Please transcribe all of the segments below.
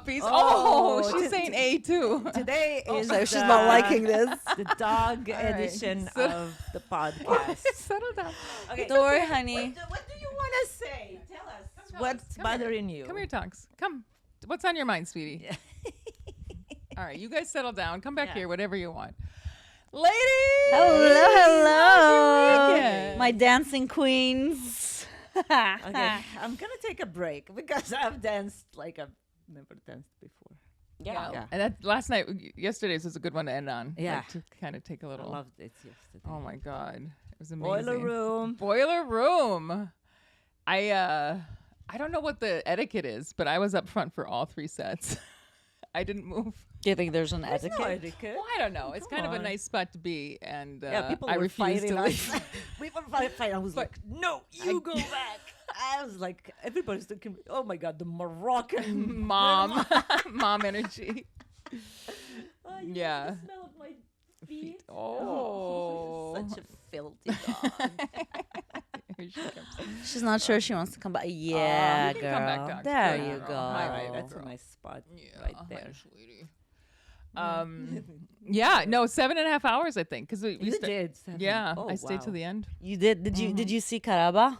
puppies. Oh, she's saying A too. Today is So she's not liking this. the dog edition of the podcast. Settle down. Okay, Don't worry, honey. What do you want to say? Tell us. What's Come bothering you? Come here, Tonks. Come. What's on your mind, sweetie? All right, you guys settle down. Come back here, whatever you want. Ladies! Hello. My dancing queens. Okay, I'm gonna take a break because I've danced like I've never danced before. Yeah. And that last night, yesterday's was a good one to end on. Yeah. Like, to kind of take a I little. loved it yesterday. Oh my God, it was amazing. Boiler room. Boiler room. I don't know what the etiquette is, but I was up front for all 3 sets. I didn't move. Do you think there's an There's etiquette? no etiquette. Well, I don't know. It's Come kind of a on. nice spot to be, and People I were refused fighting to us. leave. We were fighting. I was like, no, you go back. I was like, everybody's thinking, oh my God, the Moroccan Mom energy. Oh, you Yeah. can smell of my feet. Oh. Such a filthy dog. Here she comes. She's not sure she wants to come back. Yeah, you can girl. come back, Doc. There Good you girl. go. My All right, girl. that's a nice spot Yeah, right hi, there. sweetie. Yeah, no, 7.5 hours, I think, because we You sta- did. 7. Yeah, Oh, I stayed to wow. the end. You did? Did you see Caraba?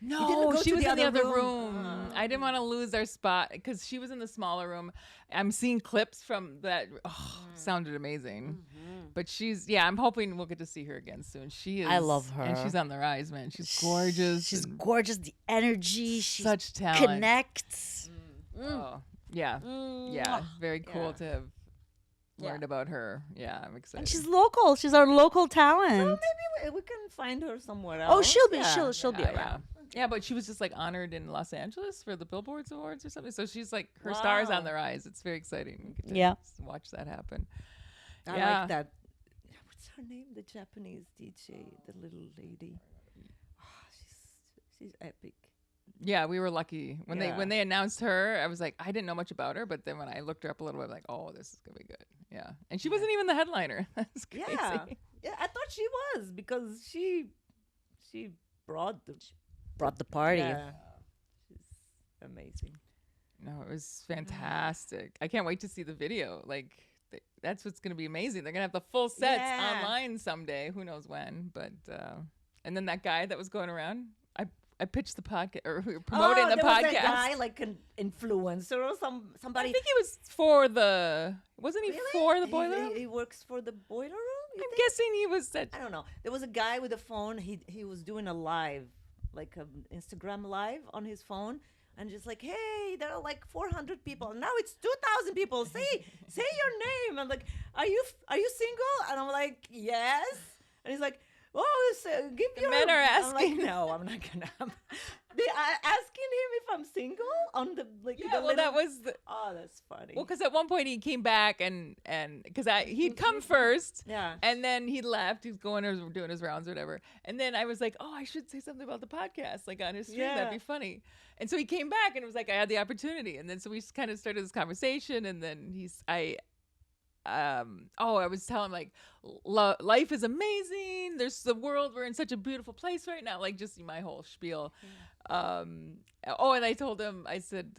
No, go she to was the in the other other room. room. I didn't want to lose our spot because she was in the smaller room. I'm seeing clips from that. Oh, sounded amazing. But I'm hoping we'll get to see her again soon. She is. I love her. And she's on the rise, man. She's gorgeous. She's and gorgeous. The energy. She such talent. connects. Oh, yeah. Yeah. Very cool to have learned about her. Yeah, I'm excited. And she's local. She's our local talent. Well, maybe we can find her somewhere else. Oh, she'll be. Yeah. She'll be Yeah, around. yeah, but she was just like honored in Los Angeles for the Billboards Awards or something. So she's like her star's on the rise. It's very exciting. We get to Yeah. watch that happen. I Yeah. like that. What's her name? The Japanese DJ, the little lady. She's epic. Yeah, we were lucky when Yeah. they announced her. I was like, I didn't know much about her, but then when I looked her up a little bit, I'm like, oh, this is gonna be good. Yeah, and she wasn't even the headliner. That's crazy. Yeah, yeah. I thought she was because she brought Brought the party. Yeah, she's amazing. No, it was fantastic. I can't wait to see the video. Like, that's what's gonna be amazing. They're gonna have the full sets online someday. Who knows when? But and then that guy that was going around. I pitched the podcast, or we were promoting the there podcast. was that guy, like an influencer or somebody. I think he was for the. Wasn't he Really? for the boiler room? He works for the boiler room. You I'm think? guessing he was that. I don't know. There was a guy with a phone. He was doing a live, like an Instagram live on his phone, and just like, hey, there are like 400 people. Now it's 2,000 people. Say your name. I'm like, are you single? And I'm like, yes. And he's like, oh, give The your. men are I'm like, asking. no, I'm not gonna. They are asking him if I'm single on the like. Yeah, the well, little, that was the. Oh, that's funny. Well, because at one point he came back and because he'd come first. Yeah. And then he left. He's going or doing his rounds or whatever. And then I was like, oh, I should say something about the podcast, like on his stream. Yeah. That'd be funny. And so he came back and it was like I had the opportunity. And then so we kind of started this conversation. And then I was telling him like life is amazing. There's the world. We're in such a beautiful place right now. Like just my whole spiel. And I told him, I said,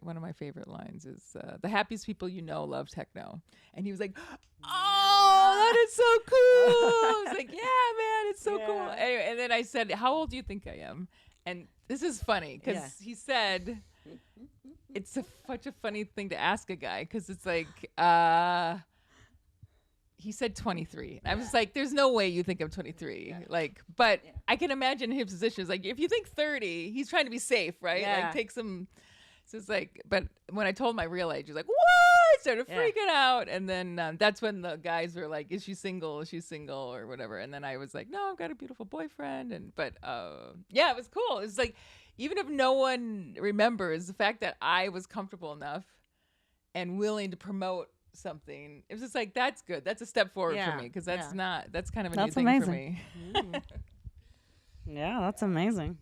one of my favorite lines is the happiest people you know love techno. And he was like, oh, that is so cool. I was like, yeah, man, it's so cool. Anyway, and then I said, how old do you think I am? And this is funny because he said, it's such a funny thing to ask a guy because it's like, he said 23. I was like, there's no way you think I'm 23. Like, but I can imagine his position is like, if you think 30, he's trying to be safe, right? Yeah. Like take some, so it's like, but when I told my real age, he's like, what? Started freaking out. And then that's when the guys were like, is she single? Is she single or whatever? And then I was like, no, I've got a beautiful boyfriend. But it was cool. It's like, even if no one remembers the fact that I was comfortable enough and willing to promote something, it was just like, that's good. That's a step forward for me because that's kind of a new thing for me. Yeah, that's amazing.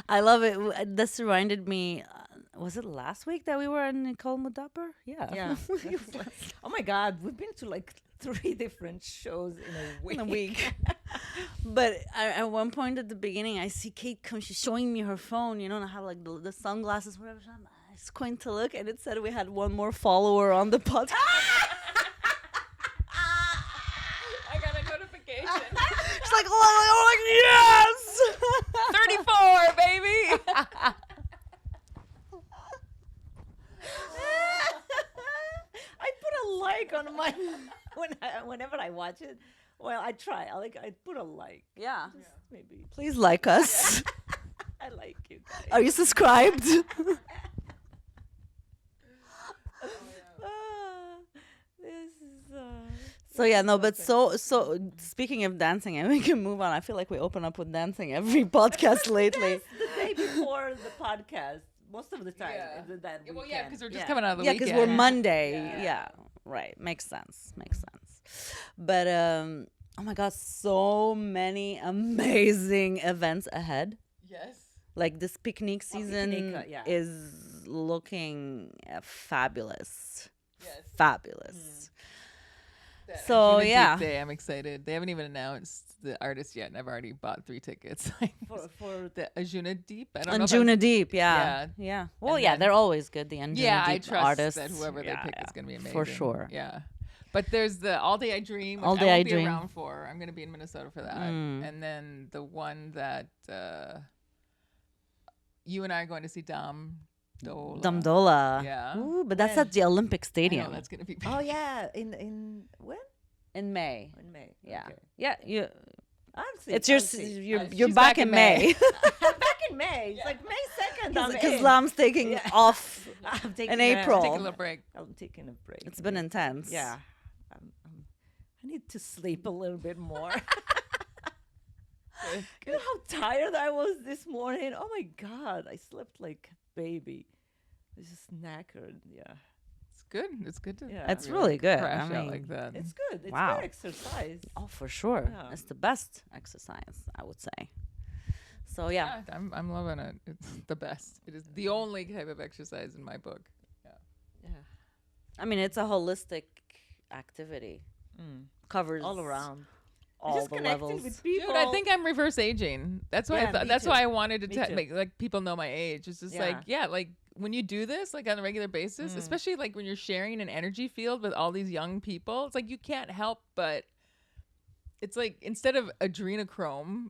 I love it. This reminded me, was it last week that we were in Nicole Mudapper? Yeah. Oh my God, we've been to like 3 different shows in a week. But at one point at the beginning, I see Kate come. She's showing me her phone, and I have like the sunglasses, whatever. squint to look, and it said we had one more follower on the podcast. I got a notification. She's like, oh, I'm like, yes. 34, baby. I put a like on my whenever I watch it. Well, I try. I put a like. Yeah. Just maybe. Please like us. I like you guys. Are you subscribed? This is. So yeah, no, but so speaking of dancing, and we can move on. I feel like we open up with dancing every podcast lately. The day before the podcast, most of the time. Yeah. That Well, yeah, weekend. because we're just coming out of the Yeah, weekend. because we're Monday. Yeah. Yeah, right. Makes sense. But oh my God, so many amazing events ahead. Yes. Like this picnic season picnic, yeah. is looking fabulous. Yes. Fabulous. That So, Ajuna Deep yeah. Day, I'm excited. They haven't even announced the artist yet, and I've already bought 3 tickets. For the Ajuna Deep. I don't know. if I'm- Anjuna Deep, yeah. Well, And yeah, then- they're always good. The Anjuna Yeah, I Deep trust artists. that whoever they Yeah, pick yeah, is going to be amazing. for sure. Yeah. But there's the All Day I Dream, which All Day I I won't be Dream. around for. I'm going to be in Minnesota for that. Mm. And then the one that you and I are going to see Damdola. Damdola. Yeah. Ooh, but that's When? at the Olympic I know, Stadium that's going to be Oh yeah, in when? in May. In May. Yeah, Okay. yeah. You. I'll see. It's your. I'll see. You're She's back in May. Back in May. It's like May 2nd. I'm Because in. Lam's taking Yeah. off. I'm taking in a- April. Take a little break. I'm taking a break. It's been intense. Yeah. I need to sleep a little bit more. You know how tired I was this morning? Oh my God. I slept like a baby. I was just knackered. Yeah. It's good. It's good to Yeah. It's really good. crash I out mean, like that. It's good. It's Wow. good exercise. oh, for sure. Yeah. It's the best exercise, I would say. So yeah. Yeah, I'm loving it. It's the best. It is the only type of exercise in my book. Yeah. I mean, it's a holistic activity. Covers All around. all Just the connecting levels. with people. Dude, I think I'm reverse aging. That's why Yeah, I thought. me That's too. why I wanted Me to too. make like people know my age. It's just like when you do this like on a regular basis, especially like when you're sharing an energy field with all these young people, it's like you can't help but. It's like instead of adrenochrome,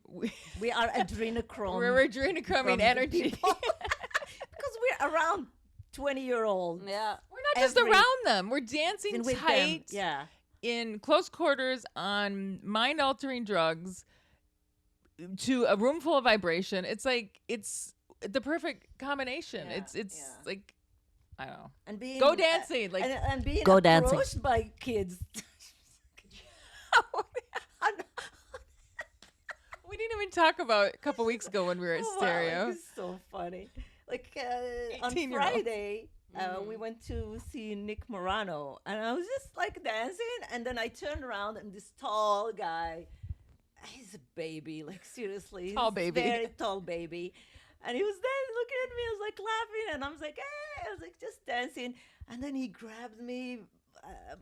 we are adrenochrome. we're adrenochroming from the energy. people. Because we're around 20-year-olds. Yeah. We're not just Every- around them. We're dancing And with them. tight. Yeah. In close quarters on mind-altering drugs to a room full of vibration. It's like it's the perfect combination. Yeah, It's yeah. like I don't know. And being Go dancing, like and being Go dancing. approached by kids. we didn't even talk about a couple weeks ago when we were at Oh, wow, Stereo. It's so funny. Like on 18-year-olds. Friday, we went to see Nick Morano, and I was just like dancing, and then I turned around, and this tall guy, he's a baby, like seriously, Tall he's baby. very tall baby, and he was there looking at me. I was like laughing, and I was like, hey, I was like just dancing, and then he grabbed me.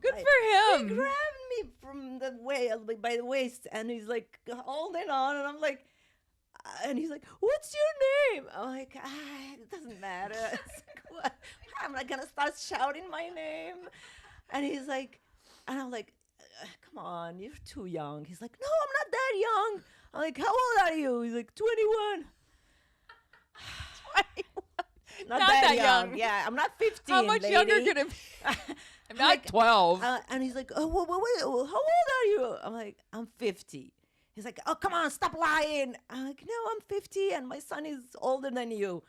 Good by- for him. He grabbed me from the by the waist, and he's like holding on, and I'm like. And he's like, "What's your name?" I'm like, "It doesn't matter." It's like, what? I'm not gonna start shouting my name. And he's like, and I'm like, "Come on, you're too young." He's like, "No, I'm not that young." I'm like, "How old are you?" He's like, 21. Not that young. Yeah, I'm not 15. How much lady. younger could it be? I'm not like, 12. And he's like, "Oh, how old are you?" I'm like, "I'm 50." He's like, "Oh, come on, stop lying." I'm like, "No, I'm 50, and my son is older than you."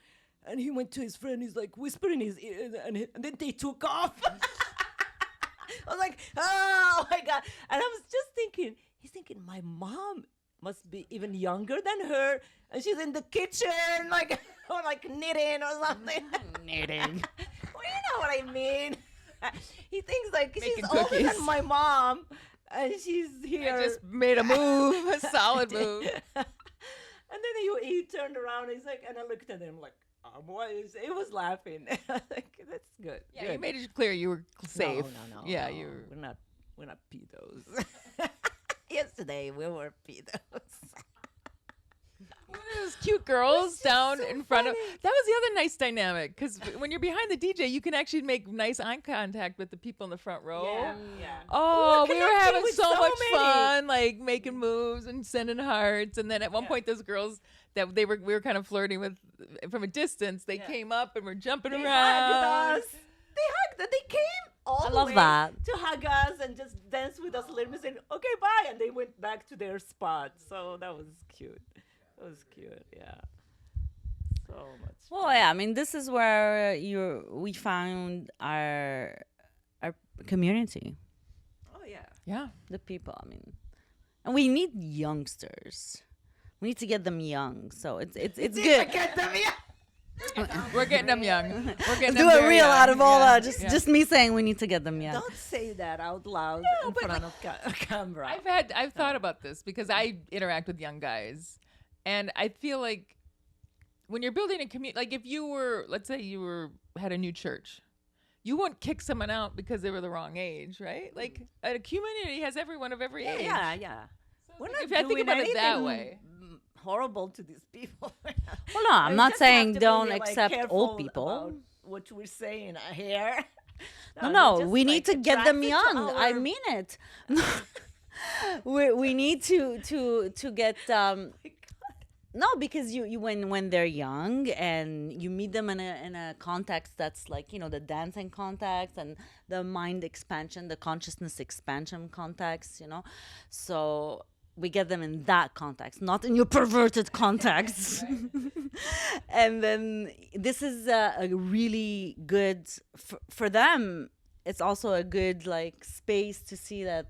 And he went to his friend. He's like whispering in his ear, and then they took off. I was like, "Oh my God!" And I was just thinking, he's thinking my mom must be even younger than her, and she's in the kitchen, like or like knitting or something. Knitting. Well, you know what I mean. He thinks like Making she's older cookies. than my mom, and she's here. I just made a move, a solid move. And then he turned around. He's like, and I looked at him like, "What is?" He was laughing. Like, that's good. Yeah, good. you made it clear you were safe. No. Yeah, no. you were. We're not pedos. Yesterday we were pedos. What those cute girls just down so in front of. funny. That was the other nice dynamic because when you're behind the DJ, you can actually make nice eye contact with the people in the front row. Yeah. Oh, we were connecting having with so much many. fun, like making moves and sending hearts. And then at one Yeah. point, those girls that we were kind of flirting with from a distance, they Yeah. came up and were jumping They around. hugged us. They came all I the love way that. to hug us and just dance with us a little bit, saying, "Okay, bye," and they went back to their spot. So that was cute. That was cute. Yeah. So much. Well, yeah, I mean, this is where we found our community, Oh yeah. Yeah. the people. I mean, and we need youngsters. We need to get them young, so it's good. Get them, yeah. We're getting them young. We're getting Do them a very reel out young. of all Yeah, that. yeah. Just me saying we need to get them young. Don't say that out loud in but front of camera. I've thought about this because I interact with young guys, and I feel like when you're building a community, like if you were, let's say had a new church, you wouldn't kick someone out because they were the wrong age, right? Like a community has everyone of every age. Yeah, yeah. We're not If I think doing about it that anything way. horrible to these people. Well, no, I'm We not just have saying to don't be, like, accept careful old people. about what we're saying here. No, they're we just, need like, to get them attracted to young. I our- mean it. we need to get no, because you when they're young and you meet them in a context that's like, you know, the dancing context and the mind expansion, the consciousness expansion context, you know. So we get them in that context, not in your perverted context. And then this is a really good for them. It's also a good like space to see that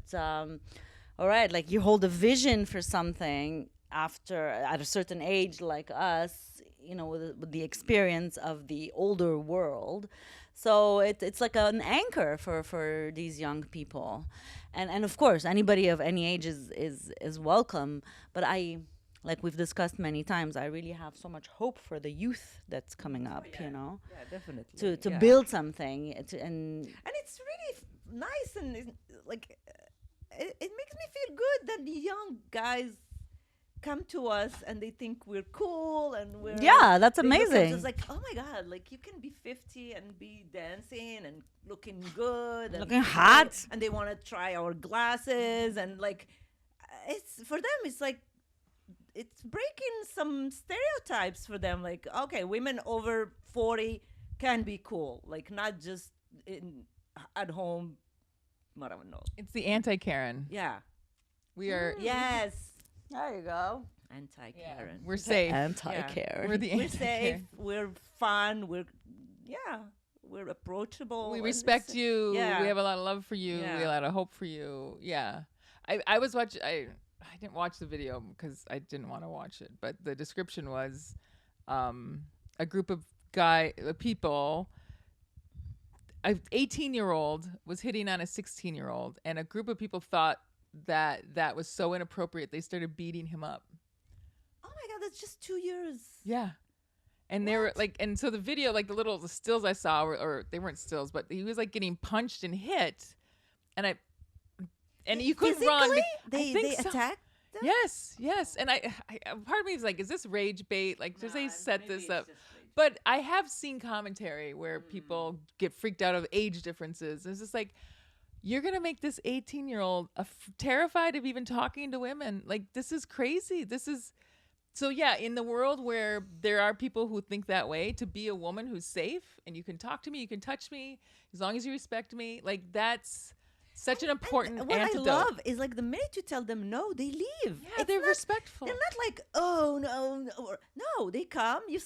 all right, like you hold a vision for something after at a certain age, like us, you know, with the experience of the older world. So it's like an anchor for these young people, and of course anybody of any age is welcome. But I, like we've discussed many times, I really have so much hope for the youth that's coming up. You know, Yeah, definitely. to yeah. build something and And it's really nice and like it makes me feel good that the young guys come to us and they think we're cool and we're Yeah, that's they look at us amazing. like, oh my god, like you can be 50 and be dancing and looking good and Looking hot. and they want to try our glasses and like it's for them it's like it's breaking some stereotypes for them, like okay, women over 40 can be cool, like not just at home. I don't know. It's the anti-Karen. Yeah. We are. Yes. there you go. Anti-Karen. We're safe. Anti-care. We're the We're anti-Karen. safe. We're fun. We're approachable. We and respect it's- you. Yeah. We have a lot of love for you. We Yeah. have a lot of hope for you. Yeah. I was watching. I didn't watch the video because I didn't want to watch it. But the description was, a group of people. An 18-year-old was hitting on a 16-year-old, and a group of people thought that was so inappropriate. They started beating him up. Oh my god, that's just 2 years. Yeah. And they were like, and so the video, like the stills I saw, or they weren't stills, but he was like getting punched and hit, and you couldn't run. Physically? I They think so. attacked them? Yes, and I part of me is like, is this rage bait? Like, does they set this up? But I have seen commentary where people get freaked out of age differences. It's just like, you're gonna make this 18-year-old terrified of even talking to women. Like, this is crazy. This is. So yeah, in the world where there are people who think that way, to be a woman who's safe and you can talk to me, you can touch me, as long as you respect me, like that's such an important And what antidote. I love is like the minute you tell them no, they leave. Yeah, It's they're not- respectful. They're not like, oh no, or, no. They come. You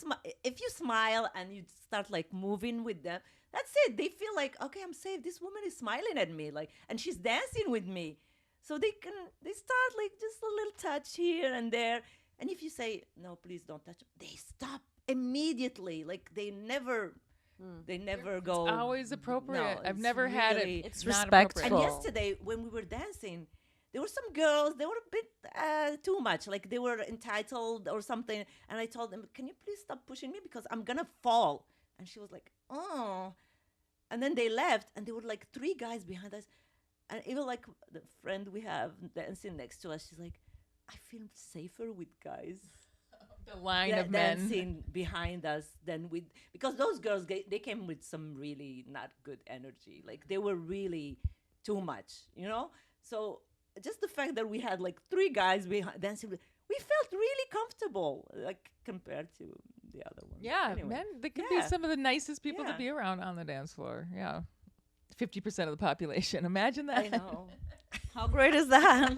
if you smile and you start like moving with them, that's it. They feel like, okay, I'm safe. This woman is smiling at me, like, and she's dancing with me, so they start like just a little touch here and there. And if you say no, please don't touch them, they stop immediately. Like they never go. It's always appropriate. No, I've it's never had it. really- It's not respectful. And appropriate. yesterday, when we were dancing, there were some girls. They were a bit too much. Like they were entitled or something. And I told them, "Can you please stop pushing me because I'm gonna fall?" And she was like, "Oh." And then they left, and there were like 3 guys behind us. And even like the friend we have dancing next to us, she's like, "I feel safer with guys." The line of men. dancing behind us than with, because those girls, they came with some really not good energy. Like they were really too much, So just the fact that we had like 3 guys behind dancing, we felt really comfortable, like compared to the other ones. Yeah, Anyway. men, they can be some of the nicest people to be around on the dance floor. Yeah. 50% of the population. Imagine that. I know. How great is that?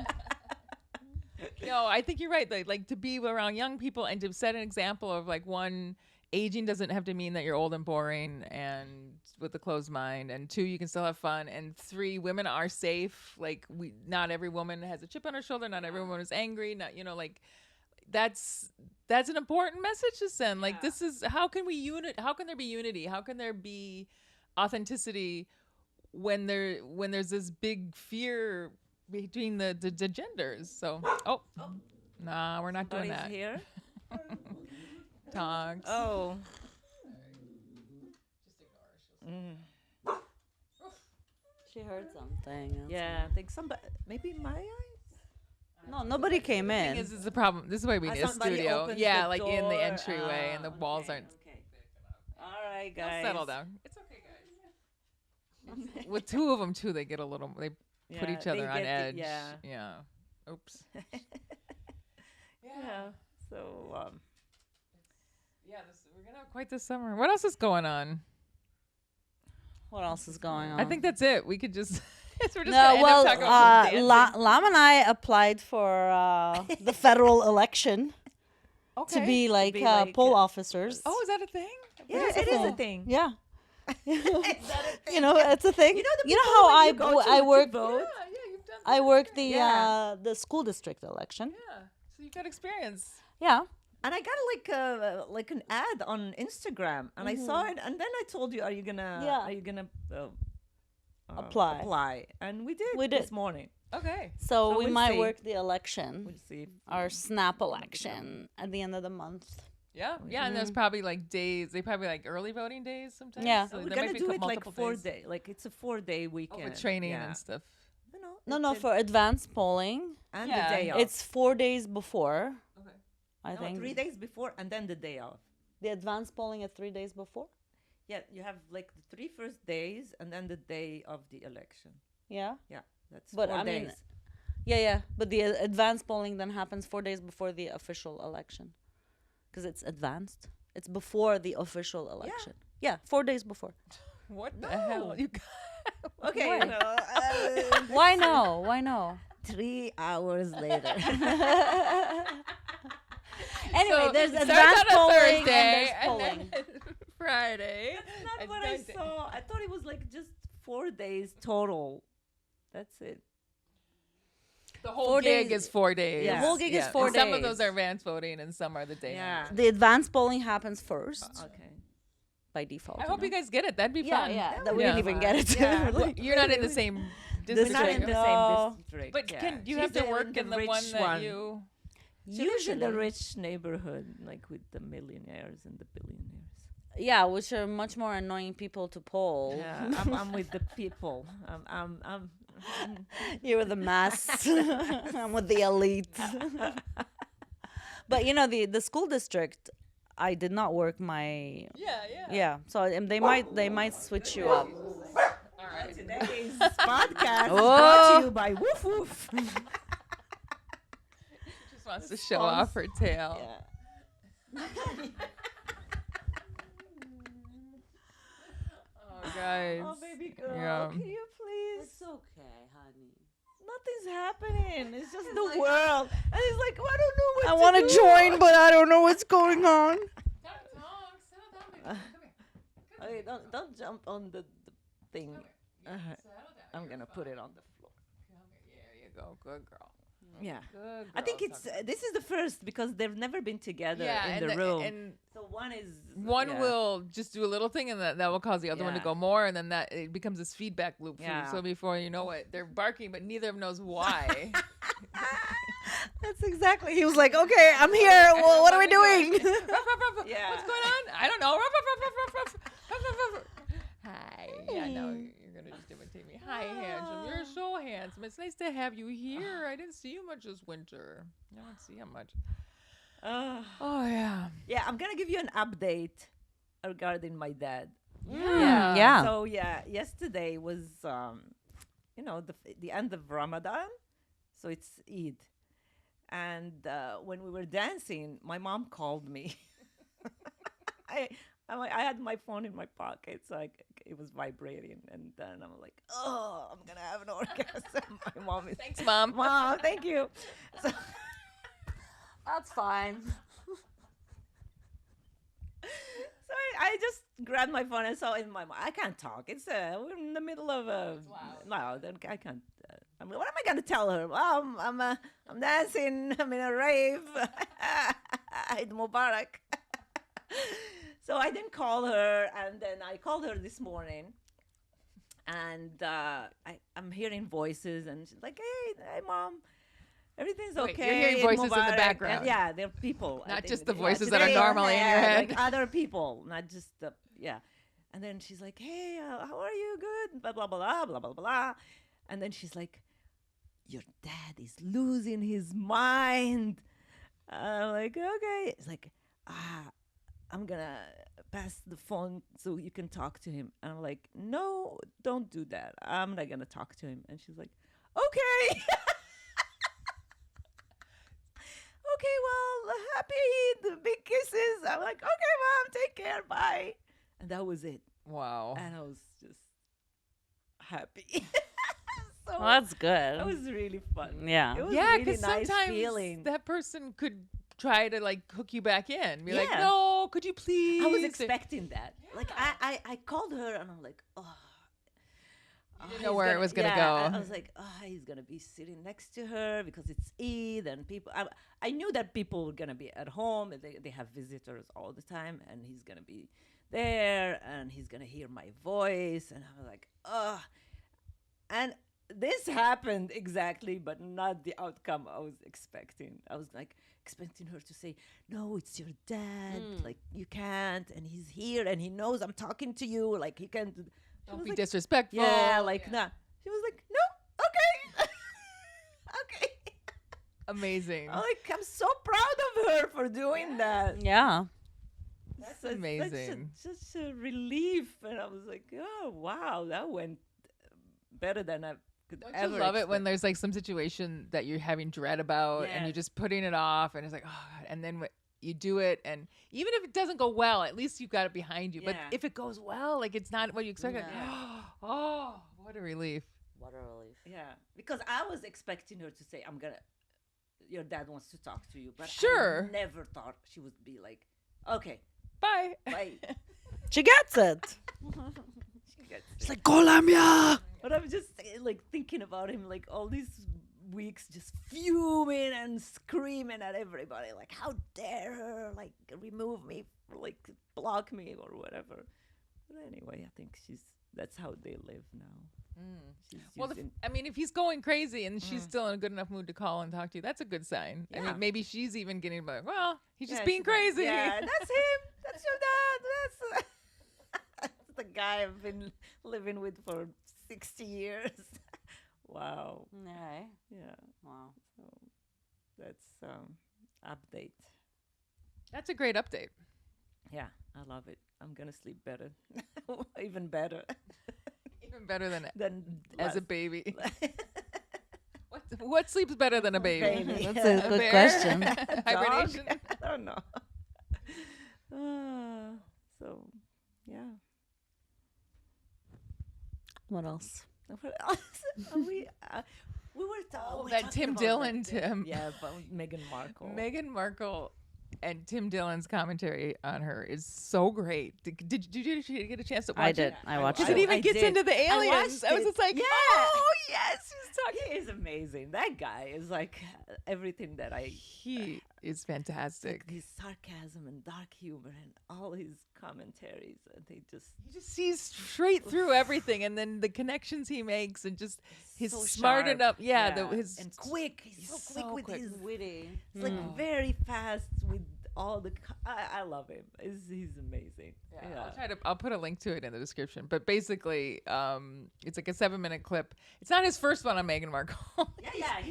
No, I think you're right. Like to be around young people and to set an example of like, one, aging doesn't have to mean that you're old and boring and with a closed mind, and 2, you can still have fun, and 3, women are safe. Like not every woman has a chip on her shoulder, not every woman is angry, not like that's an important message to send. Like this is, how can there be unity? How can there be authenticity when there's this big fear between the genders? So nah, we're not doing Somebody's that. here. Tonks. Oh. She heard something. Yeah, I think somebody, maybe my eyes. No, nobody came in. This is the problem. This is why we need a Somebody studio. opens Yeah, the like in the door. entryway, and the walls aren't. Okay. All right, They'll guys. settle down. It's okay, guys. With 2 of them too, they get a little. They put Yeah, each other they on get edge. yeah. Oops. Yeah. So, Yeah, we're gonna have quite the summer. What else is going on? What else is going on? I think that's it. We could just. We're just No, gonna end well, up talking about dancing. Lam and I applied for the federal election to be like poll officers. Oh, is that a thing? yeah, it is a thing. Yeah. Is that a thing? You know, it's a thing. You know, the You know people how when you go I to worked. vote? Yeah, you've done. I worked Yeah. the school district election. Yeah, so you've got experience. Yeah. And I got like an ad on Instagram, and I saw it, and then I told you, are you gonna apply? And we did. We did. This morning. Okay. So we we'll might see. work the election, We'll see. our SNAP election at the end of the month. Yeah, yeah, and there's probably like days. They probably like early voting days sometimes. Yeah. so We're there might gonna be do it like multiple 4 days. day. Like it's a 4-day weekend. With training Yeah. and stuff. No, for advanced polling, And Yeah. the day off. it's 4 days before. Okay. I No, think 3 days before, and then the day off. the advanced polling is 3 days before. Yeah, you have like the 3 first days, and then the day of the election. Yeah. Yeah, that's But 4 I mean, days. Yeah. But the advanced polling then happens 4 days before the official election, because it's advanced. It's before the official election. Yeah, 4 days before. What the hell? You got Okay. Why? you know, Why no? Why no? 3 hours later. Anyway, So, there's it starts advanced on a polling Thursday, and there's polling. then Friday. That's not and what I Thursday. saw. I thought it was like just 4 days total. That's it. The whole 4 gig days. is 4 days. Yeah. The whole gig is 4 and Some of days. those are advanced voting, and some are the day. Yeah. The advanced polling happens first Okay. by default. I hope you guys get it. That'd be Yeah, fun. yeah. That We would didn't be even fun. get it. Yeah. We're like, You're not in the same We're district. not in the No. same district. But yeah. do you have She's to work in the rich one that you? She lives in the Usually. rich neighborhood, like with the millionaires and the billionaires. Yeah, which are much more annoying people to poll. Yeah, I'm with the people. I'm You're with the mass. I'm with the elite. But you know, the school district, I did not work my. Yeah, so they might switch you up. All right. Today's podcast is Oh. brought to you by Woof Woof. Just wants to show off her tail. Oh, guys. Oh, baby girl, Yeah. can you please? It's okay, honey. Nothing's happening. It's just the world. And it's like, I don't know what I to want to do. join, but I don't know what's going on. Okay, don't jump on the thing. I'm gonna put it on the floor. There you go. Good girl. Yeah. Good I think girl. it's this is the first because they've never been together yeah, in and the room. and So one is one will just do a little thing, and that will cause the other one to Yeah. go more, and then that it becomes this feedback loop. Yeah. So before you know it, they're barking, but neither of them knows why. That's exactly. He was like, "Okay, I'm here. Well, what are we doing?" Ruff, ruff, ruff. Yeah. What's going on? I don't know. Ruff, ruff, ruff, ruff, ruff, ruff, ruff, ruff. Hi. Yeah, no, you're gonna just imitate me. Hi, handsome. You're so handsome. It's nice to have you here. I didn't see you much this winter. I don't see you much. Uh, Oh yeah. yeah, I'm gonna give you an update regarding my dad. Yeah. So yeah, yesterday was the end of Ramadan, so it's Eid, and when we were dancing, my mom called me. I I had my phone in my pocket, so it was vibrating, and then I'm like, oh, I'm gonna have an orgasm. My mom is Thanks, Mom. Mom, thank you. So, That's fine. so I just grabbed my phone and saw in my. I can't talk. It's we're in the middle of a. No, then I can't. I mean, what am I gonna tell her? Well, I'm dancing. I'm in a rave. Eid Mubarak. So I didn't call her, and then I called her this morning, and I'm hearing voices, and she's like, "Hey, Mom, everything's Wait, okay." you're hearing Eid voices in the Mubarak." background. And yeah, they're people. I Not think just the yeah, voices that are today- normally in your yeah, head. like other people, not just the yeah. And then she's like, "Hey, how are you? Good." Blah blah blah blah blah blah. And then she's like, "Your dad is losing his mind." I'm like, "Okay." It's like, I'm gonna pass the phone so you can talk to him. And I'm like, no, don't do that. I'm not gonna talk to him. And she's like, okay. Okay, well, happy Eid, big kisses. I'm like, okay, Mom, take care, bye. And that was it. Wow. And I was just happy. So Well, that's good. that was really fun. Yeah. It was Yeah, really because nice sometimes feeling. that person could try to like hook you back in. Be like, Yeah. no, could you please? I was expecting that. Like I called her and I'm like, oh. didn't know where it was gonna go. I was like, oh, he's gonna be sitting next to her because it's Eid and people. I knew that people were gonna be at home. And they have visitors all the time, and he's gonna be there, and he's gonna hear my voice, and I was like, oh. And this happened exactly, but not the outcome I was expecting. I was like expecting her to say, no, it's your dad. Like, you can't. And he's here and he knows I'm talking to you. Like, he can't. She Don't was be like, disrespectful. yeah, like, nah. She was like, no, okay. Okay. Amazing. I'm so proud of her for doing that. Yeah. That's amazing. Such a relief. And I was like, oh, wow, that went better than I could Don't ever you love it when expect. there's like some situation that you're having dread about and Yeah. you're just putting it off and it's like, oh, God. And then you do it, and even if it doesn't go well, at least you've got it behind you. But Yeah. if it goes well, like it's not what you expect, like, Yeah. oh, what a relief. What a relief. Yeah, because I was expecting her to say, your dad wants to talk to you. But Sure. I never thought she would be like, okay, Bye. bye. She gets it. She gets She's it. like, Colombia. But I'm just like thinking about him, like all these weeks just fuming and screaming at everybody, like, how dare her, like, remove me, like, block me or whatever. But anyway, I think that's how they live now. She's Well, using, I mean, if he's going crazy and she's still in a good enough mood to call and talk to you, that's a good sign. I Yeah. mean, maybe she's even getting like, well, he's just yeah, being she's like, crazy. yeah, that's him. That's your dad. That's the guy I've been living with for 60 years. Wow. Yeah. Yeah. Wow. So that's update. That's a great update. Yeah, I love it. I'm gonna sleep better, even better Even better than than as a last- baby. What sleeps better than a baby? Baby. That's a good bear? question. Hibernation. I don't know. So, yeah. What else? What else? We were Oh, we're that talking Tim about Dillon, that, Tim. Yeah, about Meghan Markle. Meghan Markle and Tim Dillon's commentary on her is so great. Did you get a chance to watch I it? did. I watched Because it it. even I gets did. into the I aliens. watched I was it. just like, Yeah. oh, yes, she's talking. He is amazing. That guy is like everything that I. He is fantastic. His sarcasm and dark humor and all his commentaries, they just He just sees straight through everything, and then the connections he makes, and just he's so smart sharp. enough. Yeah, his and quick. He's so quick so with quick. his. Witty. It's like very fast with all the. I love him. He's amazing. Yeah. I'll put a link to it in the description. But basically, it's like a 7-minute clip. It's not his first one on Meghan Markle.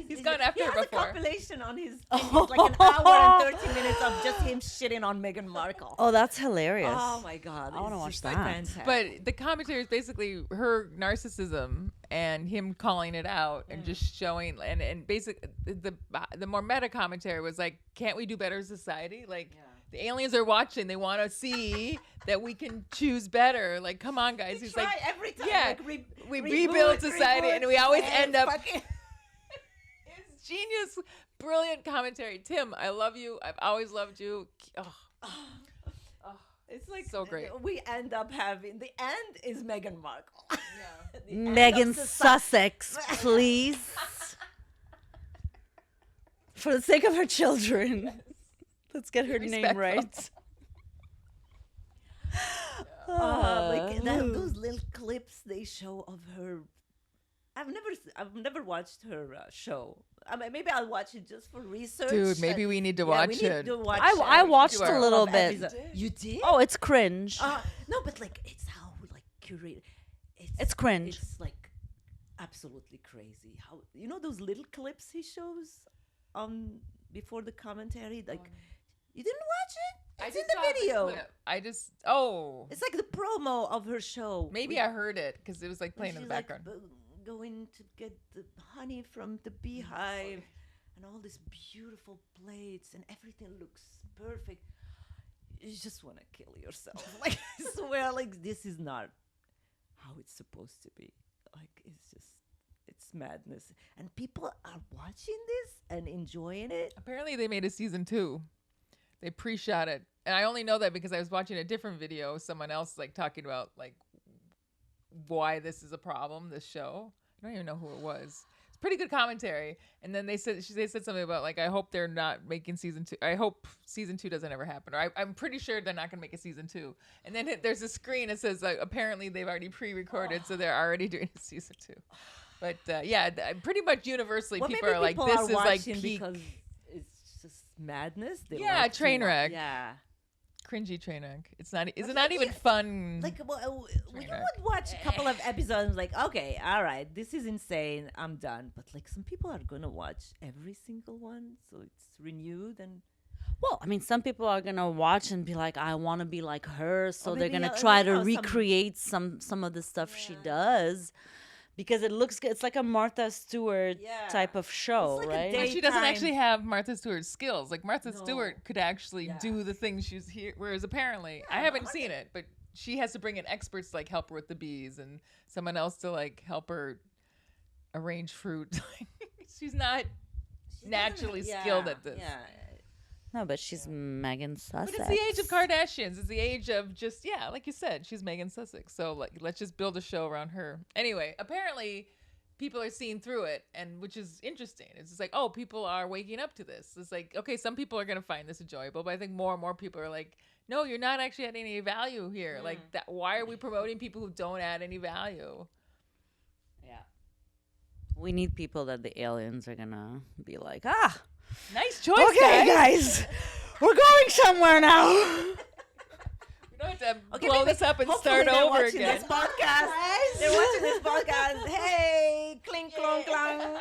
He's gone after her before. He has before. a compilation on his it's like an hour and 30 minutes of just him shitting on Meghan Markle. Oh, that's hilarious. Oh my God. I wanna watch just that. fantastic. But the commentary is basically her narcissism and him calling it out and just showing and basically the more meta commentary was like, can't we do better as society? Like the aliens are watching. They want to see that we can choose better. Like, come on, guys. He's like, every time. yeah, Like, we rebuild society, and we always end up. fucking- It's genius, brilliant commentary. Tim, I love you. I've always loved you. Oh, It's like so great. We end up having the end is Meghan Markle. The end Megan of Sussex, please. For the sake of her children. Let's get her name Respectful. right. Those little clips they show of her. I've never watched her show. I mean, maybe I'll watch it just for research. dude, maybe we need to Yeah, watch we need it. to watch I watched you a are. little of bit. episode. You did? Oh, it's cringe. No, but like it's how like curated. It's cringe. It's like absolutely crazy. How those little clips he shows before the commentary. Like you didn't watch it? It's in saw the video. clip. It's like the promo of her show. Maybe I heard it because it was like playing in the She's, like, background. going to get the honey from the beehive and all these beautiful plates and everything looks perfect. You just want to kill yourself. Like, I swear, like, this is not how it's supposed to be. Like, it's madness. And people are watching this and enjoying it. Apparently, they made a season 2. They pre-shot it, and I only know that because I was watching a different video. Someone else like talking about like why this is a problem. This show, I don't even know who it was. It's pretty good commentary. And then they said something about like, I hope they're not making season 2. I hope season 2 doesn't ever happen. Or I'm pretty sure they're not gonna make a season 2. And then there's a screen that says apparently they've already pre-recorded, so they're already doing a season 2. But pretty much universally, Well, people maybe are like, people this are is like watching peak because it's just madness. They Yeah, like to train watch- wreck. Yeah. cringy train wreck. It's not. Is But it not like, even yeah, fun? Like, well, you wreck. would watch a couple of episodes and like, okay, all right, this is insane. I'm done. But like, some people are gonna watch every single one, so it's renewed and. Well, I mean, some people are gonna watch and be like, "I want to be like her," so Or they're maybe, gonna try to some- recreate some of the stuff she does, because it looks good. It's like a Martha Stewart Yeah. type of show, It's like a right? date- But she doesn't daytime- actually have Martha Stewart's skills. Like Martha No. Stewart could actually Yeah. do the things she's here. Whereas apparently, I Yeah, haven't Martha- seen it, but she has to bring in experts to like help her with the bees and someone else to like help her arrange fruit. She's not naturally skilled at this. Yeah. No, but she's Megan Sussex. But it's the age of Kardashians. It's the age of just, like you said, she's Megan Sussex. So like, let's just build a show around her. Anyway, apparently people are seeing through it, and which is interesting. It's just like, oh, people are waking up to this. It's like, okay, some people are going to find this enjoyable, but I think more and more people are like, no, you're not actually adding any value here. Like that. Why are we promoting people who don't add any value? Yeah. We need people that the aliens are gonna be like, Nice choice, okay, guys. guys, we're going somewhere now. We don't have to blow maybe- this up and hopefully start they're over watching again. This podcast. They're watching this podcast. Hey, clink, clong, clong.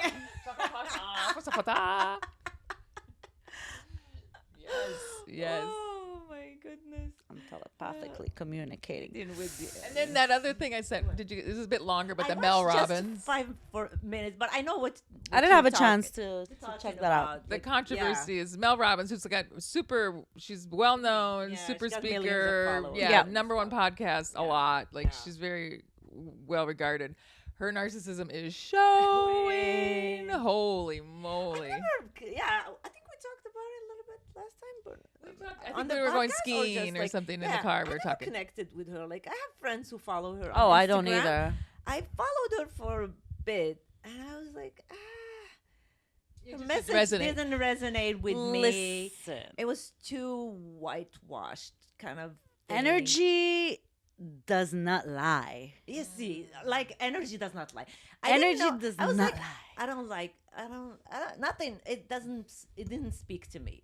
Yes. Oh my goodness. I'm telepathically communicating. In with you. And then that other thing I sent, this is a bit longer, but I the Mel watched just Robbins. 4 minutes, but I know what I didn't you're have a talking- chance to talking check that out. about. The Like, controversy is Mel Robbins, who's got she's well known, Yeah, super she's got millions of speaker, followers. yeah, Yeah. number one podcast, a lot. Like Yeah. she's very well regarded. Her narcissism is showing. Holy moly! I think we talked about it a little bit last time, but I on think the we were going podcast skiing or just, something in the car. We were I never talking. connected with her. Like I have friends who follow her. Oh, on I don't Instagram. either. I followed her for a bit, and I was like, It her just message resonate. didn't resonate with me. Listen, It was too whitewashed, kind of thing. energy does not lie. You see, like energy does not lie. Energy didn't know- does I was not like, lie. I don't, nothing. It didn't speak to me.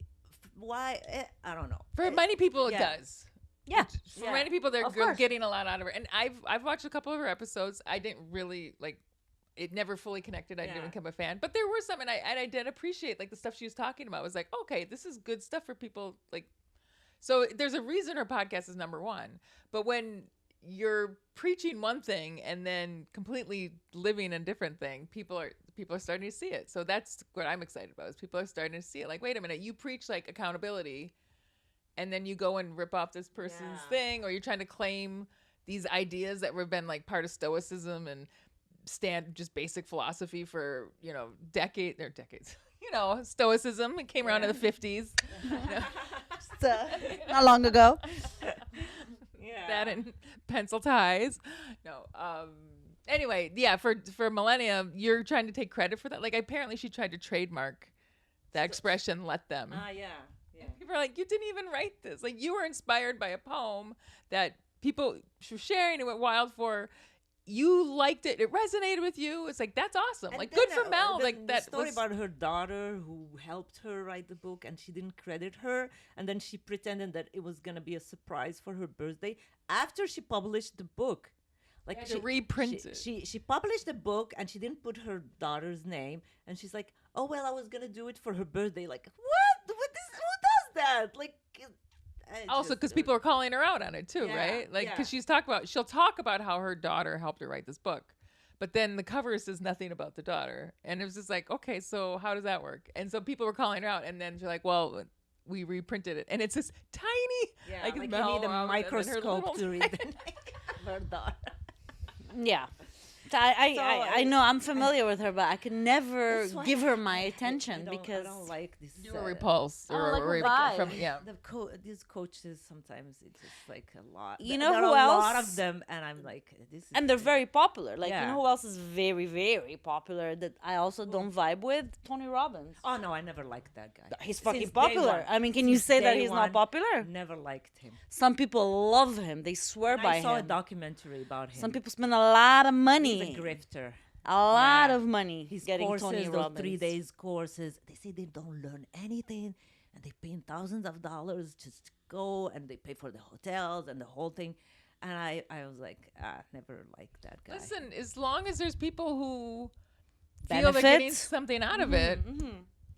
Why? I don't know. For many people, it yeah. does. Yeah. For many people, they're Of course. getting a lot out of her. And I've watched a couple of her episodes. I didn't really like. It never fully connected. I didn't become a fan, but there were some, and I did appreciate like the stuff she was talking about. I was like, okay, this is good stuff for people. Like, so there's a reason her podcast is number one. But when you're preaching one thing and then completely living a different thing, people are starting to see it. So that's what I'm excited about. Is people are starting to see it. Like, wait a minute, you preach like accountability, and then you go and rip off this person's thing, or you're trying to claim these ideas that have been like part of Stoicism and stand just basic philosophy for decades. Stoicism, it came around in the 50s. Not long ago. That and pencil ties. Anyway, for millennia, you're trying to take credit for that. Like, apparently she tried to trademark the expression "let them." Yeah. People are like, you didn't even write this. Like, you were inspired by a poem that people were sharing and went wild for. You liked it. It resonated with you. It's like, that's awesome. And like, then, good for Mel. Like, that story was about her daughter who helped her write the book, and she didn't credit her, and then she pretended that it was gonna be a surprise for her birthday after she published the book. Like, to reprint it. She published the book, and she didn't put her daughter's name, and she's like, oh well, I was gonna do it for her birthday. Like, who does that? Like. Also, because people are calling her out on it too, right? Like, because she'll talk about how her daughter helped her write this book, but then the cover says nothing about the daughter, and it was just like, okay, so how does that work? And so people were calling her out, and then she's like, well, we reprinted it, and it's this tiny, like you need a microscope to read her daughter. Yeah. So I know I'm familiar with her, but I could never give her my attention because I don't like this. You were repulsed, These coaches sometimes it's just like a lot. You know there who are else? A lot of them, and I'm like, this. Is And they're very popular. Like, you know who else is very, very popular that I also don't vibe with? Tony Robbins. Oh no, I never liked that guy. He's fucking popular. I mean, can you say that he's not popular? Never liked him. Some people love him. They swear by him. I saw a documentary about him. Some people spend a lot of money. He's a grifter. A lot of money. His getting courses, Tony those Robbins. 3 days courses. They say they don't learn anything, and they pay thousands of dollars just to go, and they pay for the hotels and the whole thing. And I was like, never liked that guy. Listen, as long as there's people who feel they're getting something out of it,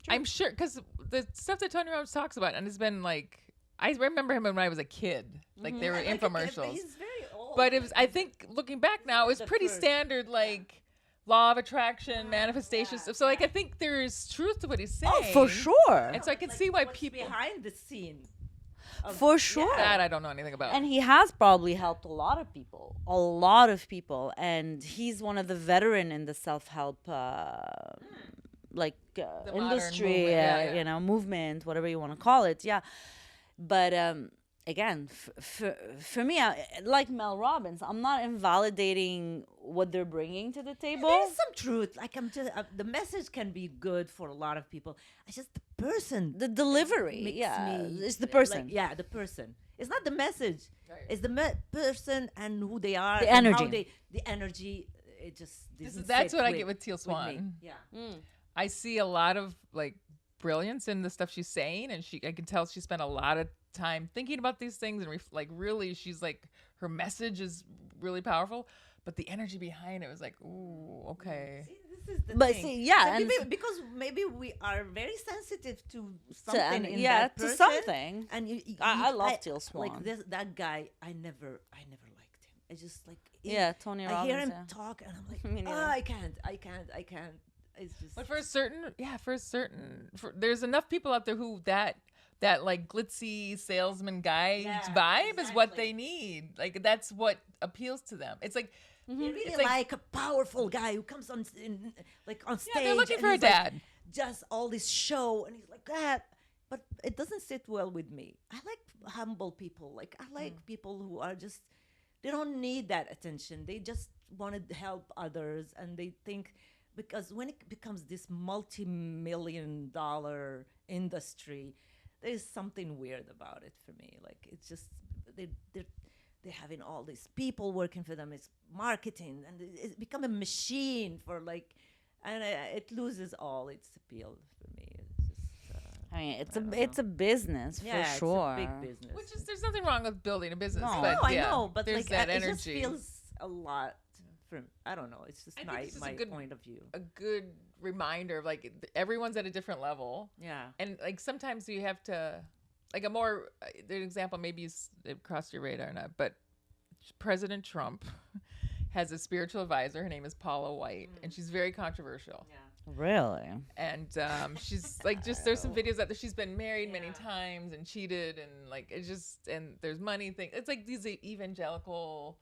I'm sure, because the stuff that Tony Robbins talks about, and it's been like, I remember him when I was a kid. Like, there were infomercials. He's very old. But it was, I think, looking back now, it was pretty standard, like, law of attraction, manifestation stuff. So, like, I think there's truth to what he's saying. Oh, for sure. And so I can see why what's people... behind the scene. For sure. That I don't know anything about. And he has probably helped a lot of people. And he's one of the veteran in the self-help industry, movement, whatever you want to call it. Yeah. But again, for me, like Mel Robbins, I'm not invalidating what they're bringing to the table. There's some truth. Like, I'm just the message can be good for a lot of people. It's just the person, the delivery. It's the person. Like, the person. It's not the message. Right. It's the person and who they are. The and energy. The energy. It just that's what I get with Teal Swan. Yeah. I see a lot of like brilliance in the stuff she's saying, and I can tell she spent a lot of time thinking about these things, and really she's like, her message is really powerful, but the energy behind it was like, ooh, okay. See, this is the thing. So because maybe we are very sensitive to something to something. And I love Teal Swan. Like that guy, I never liked him. I just like Tony Robbins. I hear him talk, and I'm like, I can't. It's just. But there's enough people out there who that like glitzy salesman guy vibe is what they need. Like, that's what appeals to them. It's like, they really like a powerful guy who comes on stage. Yeah, they're looking for a dad. Like, just all this show, and he's like that. But it doesn't sit well with me. I like humble people. Like, I like people who are just, they don't need that attention. They just want to help others, and they think, because when it becomes this multi-million-dollar industry, there's something weird about it for me. Like, it's just they're having all these people working for them. It's marketing, and it's become a machine for like, and it loses all its appeal for me. It's just I mean, it's I don't it's know. a business Yeah, for sure. it's a big business. Which is there's nothing wrong with building a business. No. But No, I yeah, know, but there's like that it energy. just feels a lot. From I don't know. It's just I think my it's just a my good- point of view. a good reminder of like everyone's at a different level. Yeah. And like sometimes you have to, like a more, the example maybe it crossed your radar or not, but President Trump has a spiritual advisor. Her name is Paula White, and she's very controversial. Yeah. Really? And she's like, just there's some videos out there. She's been married many times and cheated, and like it's just, and there's money thing. It's like these evangelical,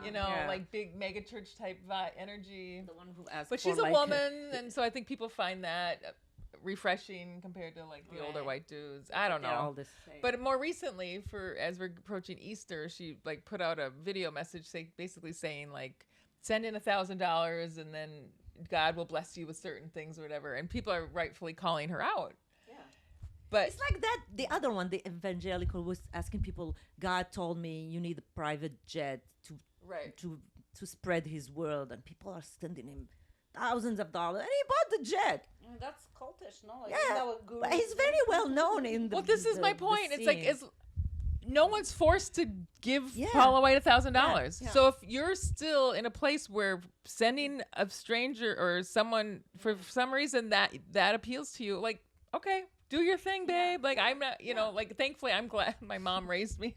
you know, like big mega church type energy. The one who asked. But for, she's a like, woman, and so I think people find that refreshing compared to like the older Right. white dudes. I don't they're all know. the same. But more recently, as we're approaching Easter, she like put out a video message basically saying like, send in $1,000 and then God will bless you with certain things or whatever. And people are rightfully calling her out. Yeah. But It's like that. The other one, the evangelical, was asking people. God told me you need a private jet right. to spread His word, and people are sending him thousands of dollars, and he bought the jet. That's cultish, no? Yeah, but he's very well known in the. Well, this is my the point. It's like scene. it's no one's forced to give Yeah. Paula White $1,000. Yeah. So if you're still in a place where sending a stranger or someone for some reason that appeals to you, like, okay, do your thing, babe. Like I'm not, you know, like thankfully I'm glad my mom raised me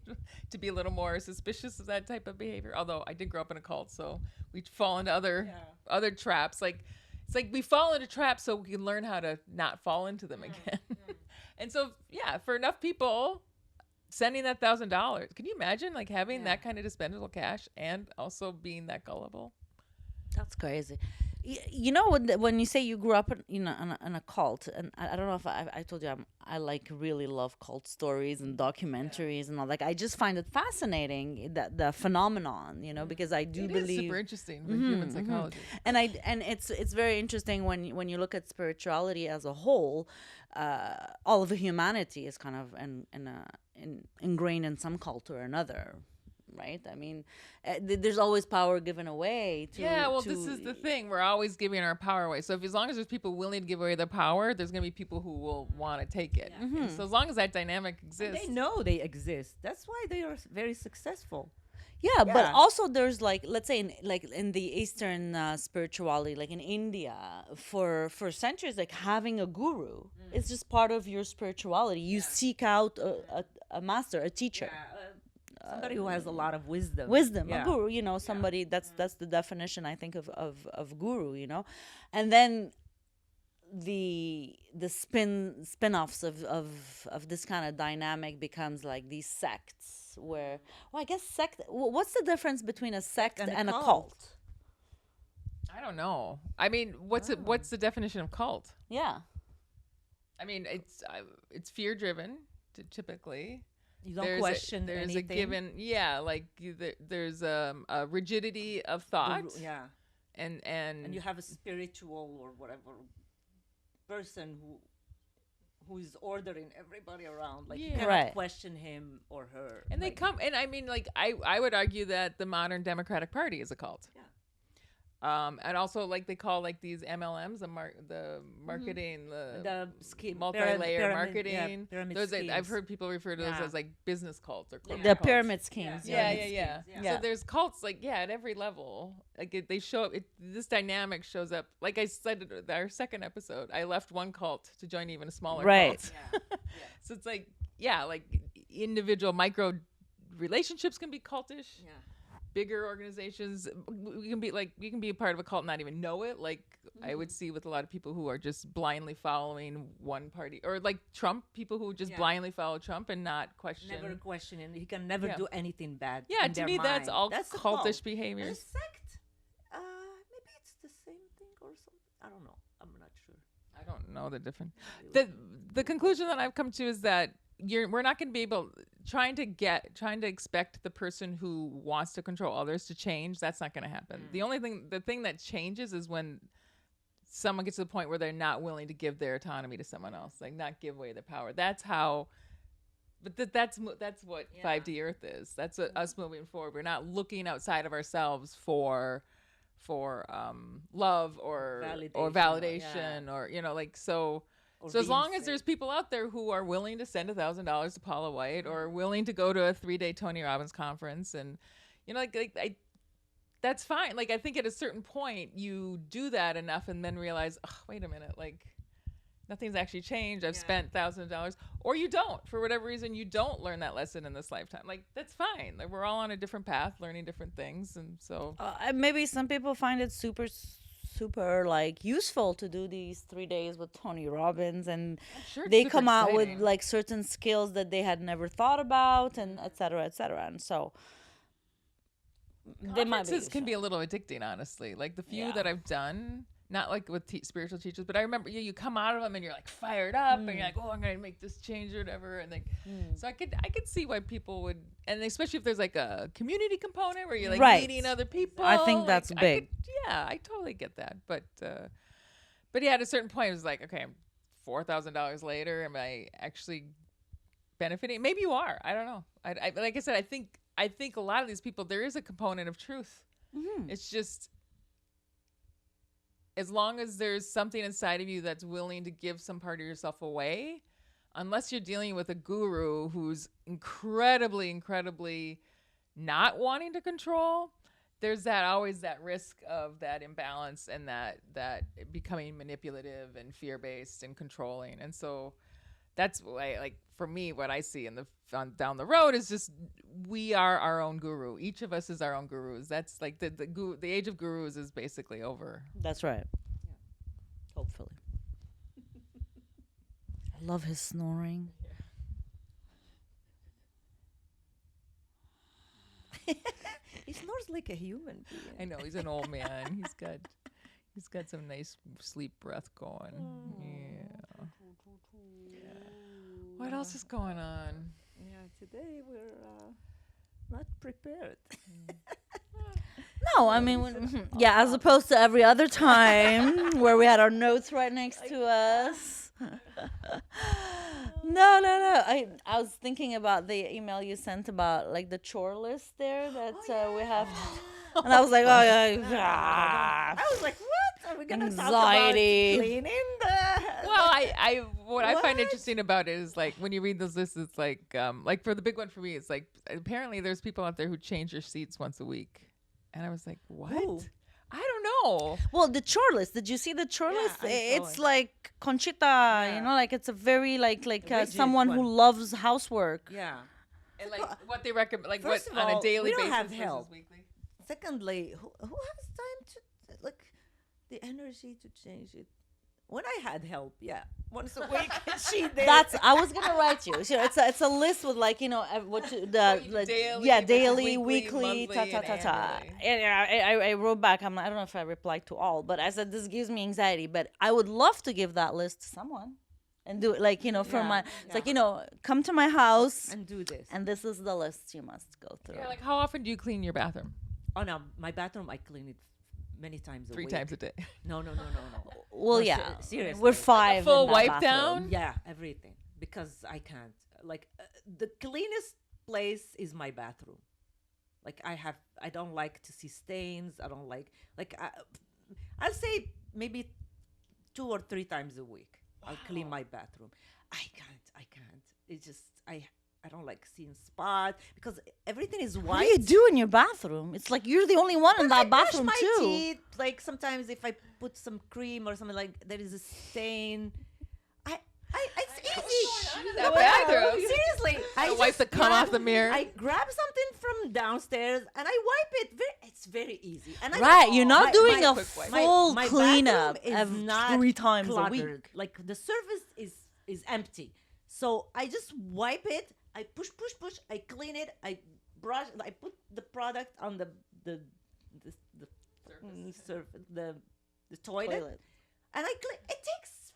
to be a little more suspicious of that type of behavior. Although I did grow up in a cult, so we fall into other traps. Like it's like we fall into traps so we can learn how to not fall into them again. And so yeah, for enough people sending that $1,000, can you imagine like having that kind of dispensable cash and also being that gullible? That's crazy. You know, when you say you grew up in a cult, and I don't know if I told you I like really love cult stories and documentaries and all. Like I just find it fascinating that the phenomenon, you know, because I do It believe is super interesting for human psychology. and it's very interesting when you look at spirituality as a whole. All of humanity is kind of ingrained in some cult or another, right? I mean, there's always power given away. This is the thing. We're always giving our power away. So as long as there's people willing to give away their power, there's going to be people who will want to take it. And so as long as that dynamic exists. They know they exist. That's why they are very successful. Yeah, but also there's like, let's say in the Eastern spirituality, like in India, for centuries, like having a guru is just part of your spirituality. You seek out a master, a teacher. Somebody who has a lot of wisdom. A guru, you know, somebody that's the definition I think of guru, you know. And then the spin-offs of this kind of dynamic becomes like these sects where, well, I guess what's the difference between a sect and a cult? I don't know. I mean, what's the definition of cult? Yeah. I mean, it's fear driven typically. You don't question there's anything. a given, like there's a rigidity of thought. And you have a spiritual or whatever person who is ordering everybody around. Like you cannot Right. question him or her. and they like, come, and I mean, like I would argue that the modern Democratic Party is a cult. Yeah. And also like they call like these MLMs, the marketing, the scheme, multi-layer pyramid, marketing. pyramid Those I've schemes. heard people refer to those as like business cults or corporate The cults. pyramid schemes. Yeah. Yeah. So there's cults like at every level. Like they show up. This dynamic shows up. Like I said, in our second episode, I left one cult to join even a smaller cult. So it's like like individual micro relationships can be cultish. Yeah. Bigger organizations, you can be a part of a cult and not even know it. Like I would see with a lot of people who are just blindly following one party, or like Trump, people who just blindly follow Trump and not question. Never questioning. He can never do anything bad. Yeah, in to their me, that's mind. all That's a cultish cult. behavior. And a sect, maybe it's the same thing or something. I don't know. I'm not sure. I don't know the difference. The conclusion that I've come to is that we're not going to be able trying to expect the person who wants to control others to change. That's not going to happen. The thing that changes is when someone gets to the point where they're not willing to give their autonomy to someone else, like not give away their power. That's how. But that's what 5D Earth is. That's us moving forward. We're not looking outside of ourselves for love or validation or like so. or So as being long as safe. there's people out there who are willing to send $1,000 to Paula White or willing to go to a 3-day Tony Robbins conference, and that's fine. Like, I think at a certain point you do that enough and then realize, oh, wait a minute, like nothing's actually changed. I've spent $1,000, or you don't, for whatever reason, you don't learn that lesson in this lifetime. Like, that's fine. Like, we're all on a different path, learning different things. And so Maybe some people find it super like useful to do these 3 days with Tony Robbins, and sure it's they super come out with exciting. like certain skills that they had never thought about, and et cetera, and so they might be conferences can useful. be a little addicting, honestly. Like the few Yeah. that I've done, not like with spiritual teachers, but I remember you come out of them and you're like fired up and you're like, oh, I'm gonna make this change or whatever, and like, so I could see why people would, and especially if there's like a community component where you're like Right. meeting other people. I think like, that's big. I totally get that, but yeah, at a certain point it was like, okay, $4,000 later, am I actually benefiting? Maybe you are. I don't know. I like I said, I think a lot of these people, there is a component of truth. It's just, as long as there's something inside of you that's willing to give some part of yourself away, unless you're dealing with a guru who's incredibly not wanting to control, there's always that risk of that imbalance and that becoming manipulative and fear-based and controlling. And so that's why, like, for me, what I see down the road is just, we are our own guru. Each of us is our own gurus. That's like the age of gurus is basically over. That's right. Hopefully. I love his snoring. He snores like a human being. I know, he's an old man. He's got some nice sleep breath going. Yeah. What else is going on? Yeah, today we're not prepared. No, I mean, yeah, as opposed to every other time where we had our notes right next to us. No. I was thinking about the email you sent about like the chore list there that we have, and I was like, oh yeah. I was like, what? Are we gonna Anxiety. talk about cleaning the? Well, what I find What? interesting about it is, like, when you read those lists, it's like for the big one for me, it's like, apparently there's people out there who change their seats once a week, and I was like, what? Who? I don't know. Well, the chore list. Did you see the chore Yeah, list? I saw It's it. like Conchita, you know, like it's a very like rigid someone who one. loves housework. Yeah. And like what they recommend, like First what of on a all, daily we don't basis have versus help. weekly. Secondly, who has time to like the energy to change it? When I had help, yeah, once a week she did. That's I was gonna write you. So it's a list with like what you, the you like, daily yeah versus daily, weekly, weekly, ta monthly, ta ta and ta. annually. And I wrote back. I don't know if I replied to all, but I said this gives me anxiety. But I would love to give that list to someone and do it like for Yeah, my. It's like come to my house and do this. and this is the list you must go through. Yeah, like how often do you clean your bathroom? Oh no, my bathroom I clean it many times a 3 week. times a day. No. Well, No, yeah, seriously. we're five. full in that wipe bathroom. down? Yeah, everything, because I can't. Like the cleanest place is my bathroom. Like I don't like to see stains. I don't like I'll say maybe 2 or 3 times a week. I'll clean my bathroom. I can't. It's just I don't like seeing spots because everything is white. What do you do in your bathroom? It's like you're the only one in that bathroom brush my too. teeth. Like sometimes if I put some cream or something, like there is a stain. It's easy. in that bathroom? Seriously, I The wipes just that come off grab- the mirror? I grab something from downstairs and I wipe it. It's very easy. And Right, you're not doing a quick wipe. full my cleanup bathroom is not 3 times a cluttered. week. Like the surface is empty. So I just wipe it. I push. I clean it. I brush. I put the product on the surface, the toilet, and I clean. It takes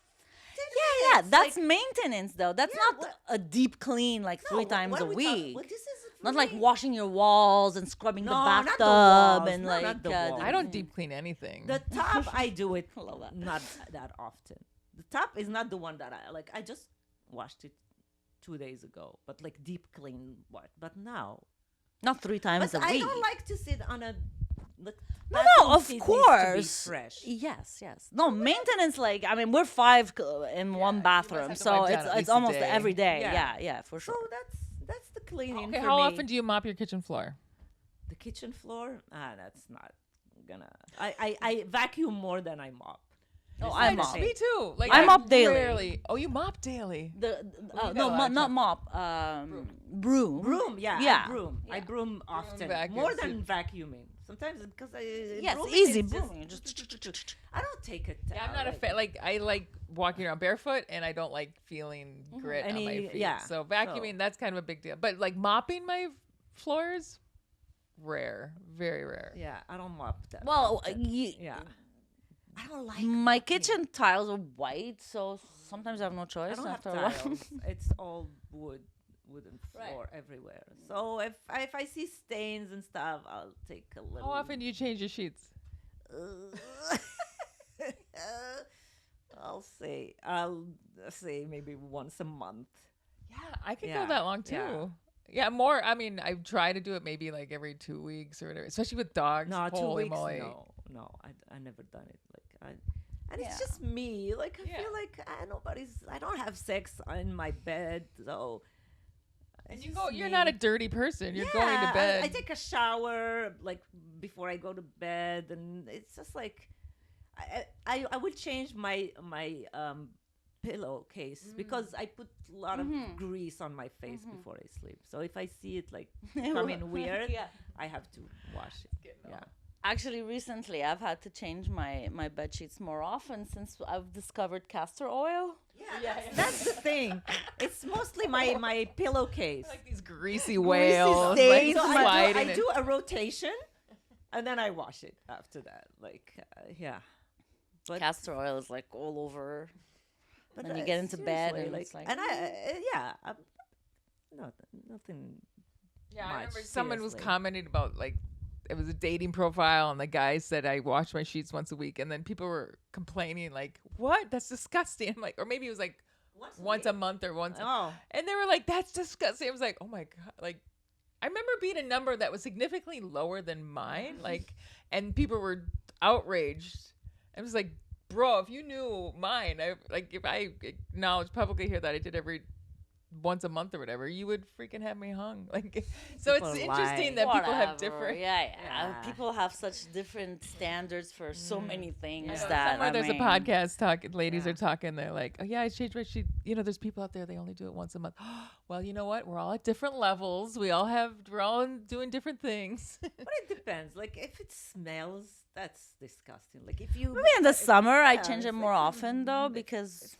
10 Yeah, minutes. that's like, maintenance though. That's Yeah, not what- a deep clean like no, 3 times what a are we talking- week. well, this is Not for like me. washing your walls and scrubbing No, the not the bathtub walls. and No, like not the walls. I don't deep clean anything. The top, I do it I love that. not that often. The top is not the one that I like. I just washed it 2 days ago, but like deep clean what? But now, not 3 times but a I week. don't like to sit on a the No, bathroom of seat needs course. to be fresh. Yes. No, maintenance, like, I mean, we're five in one you must bathroom, have to so wipe down it's at least a almost day. every day. Yeah. Yeah, for So sure. that's the cleaning. Okay, for how me. often do you mop your kitchen floor? The kitchen floor? That's not gonna. I vacuum more than I mop. Oh, I I mop. say- Me too. Like I mop daily. Rarely. Oh, you mop daily. No, got a lot of not time. mop. Broom. Broom, yeah. Yeah. I broom. I broom often. vacuum, More so- than vacuuming. Sometimes because Yes, brooming easy is brooming. I don't take it. Yeah, I'm not a fan. Like I like walking around barefoot, and I don't like feeling grit on my Any- feet. yeah, So vacuuming, that's kind of a big deal. But like mopping my floors, rare, very rare. Yeah, I don't mop that. Well, often. yeah. I don't like my mopping. kitchen tiles are white, so sometimes I have no I choice. don't have after a while. tiles. It's all wooden floor everywhere. So if I see stains and stuff, I'll take a little. How often do you change your sheets? I'll say maybe once a month. Yeah, I could Yeah, go that long too. yeah. Yeah, more. I mean, I try to do it maybe like every 2 weeks or whatever, especially with dogs. No, 2 Holy weeks. moly. No, I never done it. And Yeah. it's just me. Like I Yeah. feel like I don't have sex in my bed, so. And it's you just go. You're me. not a dirty person. You're going to Yeah, bed. I take a shower like before I go to bed, and it's just like I would change my pillowcase because I put a lot of grease on my face before I sleep. So if I see it like coming weird, Yeah. I have to wash it. Yeah. Actually, recently I've had to change my bed sheets more often since I've discovered castor oil. That's the thing. It's mostly my pillowcase. like these greasy whales, stains. like So sliding. I do a rotation, and then I wash it after that. Like yeah. But Castor oil is like all over. But Then you get into bed seriously, and it's like, and nothing. Yeah, I much, remember someone was seriously. commenting about like it was a dating profile, and the guy said I wash my sheets once a week, and then people were complaining like, "What? That's disgusting." I'm like, or maybe it was like once a month or once, Oh, and they were like, "That's disgusting." I was like, "Oh my god!" Like, I remember being a number that was significantly lower than mine, like, and people were outraged. I was like, "Bro, if you knew mine, if I acknowledged publicly here that I did every." Once a month or whatever, you would freaking have me hung. Like, so People it's lie. interesting that people have Whatever. different. Yeah. People have such different standards for so many things I know, that somewhere I there's mean, a podcast talking. Ladies Yeah. are talking. They're like, "Oh yeah, I changed my sheet." You know, there's people out there they only do it once a month. Well, you know what? We're all at different levels. We're all doing different things. but it depends. Like if it smells, that's disgusting. Like if you Maybe in the summer I yeah, change it's it more like, often though because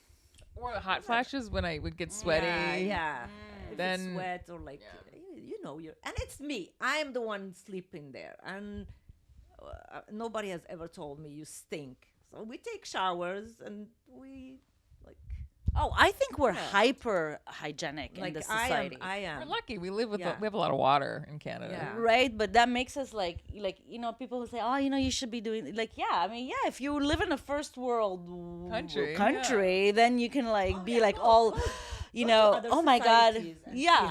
Or hot flashes when I would get sweaty. Yeah. If Then- it's sweat or like you know you're and it's me. I'm the one sleeping there, and nobody has ever told me you stink. So we take showers and we like I think we're Yeah. hyper hygienic in like this I society. am. We're lucky. We live with Yeah. we have a lot of water in Canada. Yeah. Right, but that makes us like people who say, "Oh, you should be doing like I mean, if you live in a first world Country, then you can like be like no, all, Other oh my god, societies and see yeah.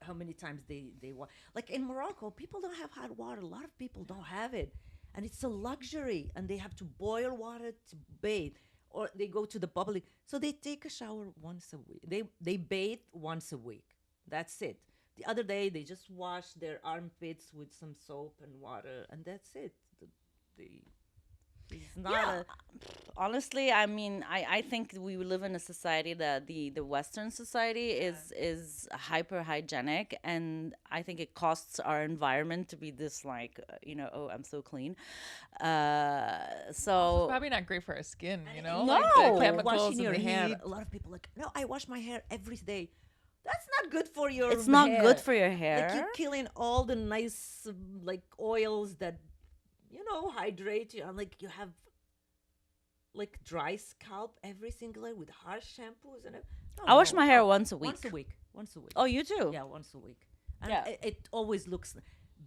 how many times they want like in Morocco people don't have hot water. A lot of people don't have it, and it's a luxury, and they have to boil water to bathe, or they go to the bubbly. So they take a shower once a week. They bathe once a week. That's it. The other day they just wash their armpits with some soap and water, and that's it. It's not Yeah. Honestly, I mean, I think we live in a society that the Western society is hyper hygienic, and I think it costs our environment to be this like oh, I'm so clean. It's So probably not great for our skin. You know, No. like the Like chemicals washing and your the hair. heat. A lot of people like, no, I wash my hair every day. That's not good for your it's not hair. good for your Like hair. you're killing all the nice like oils that hydrate you, and like you have like dry scalp every single day with harsh shampoos and I wash my hair once a week. Once a week. Oh, you too? Yeah, once a week. And Yeah. it always looks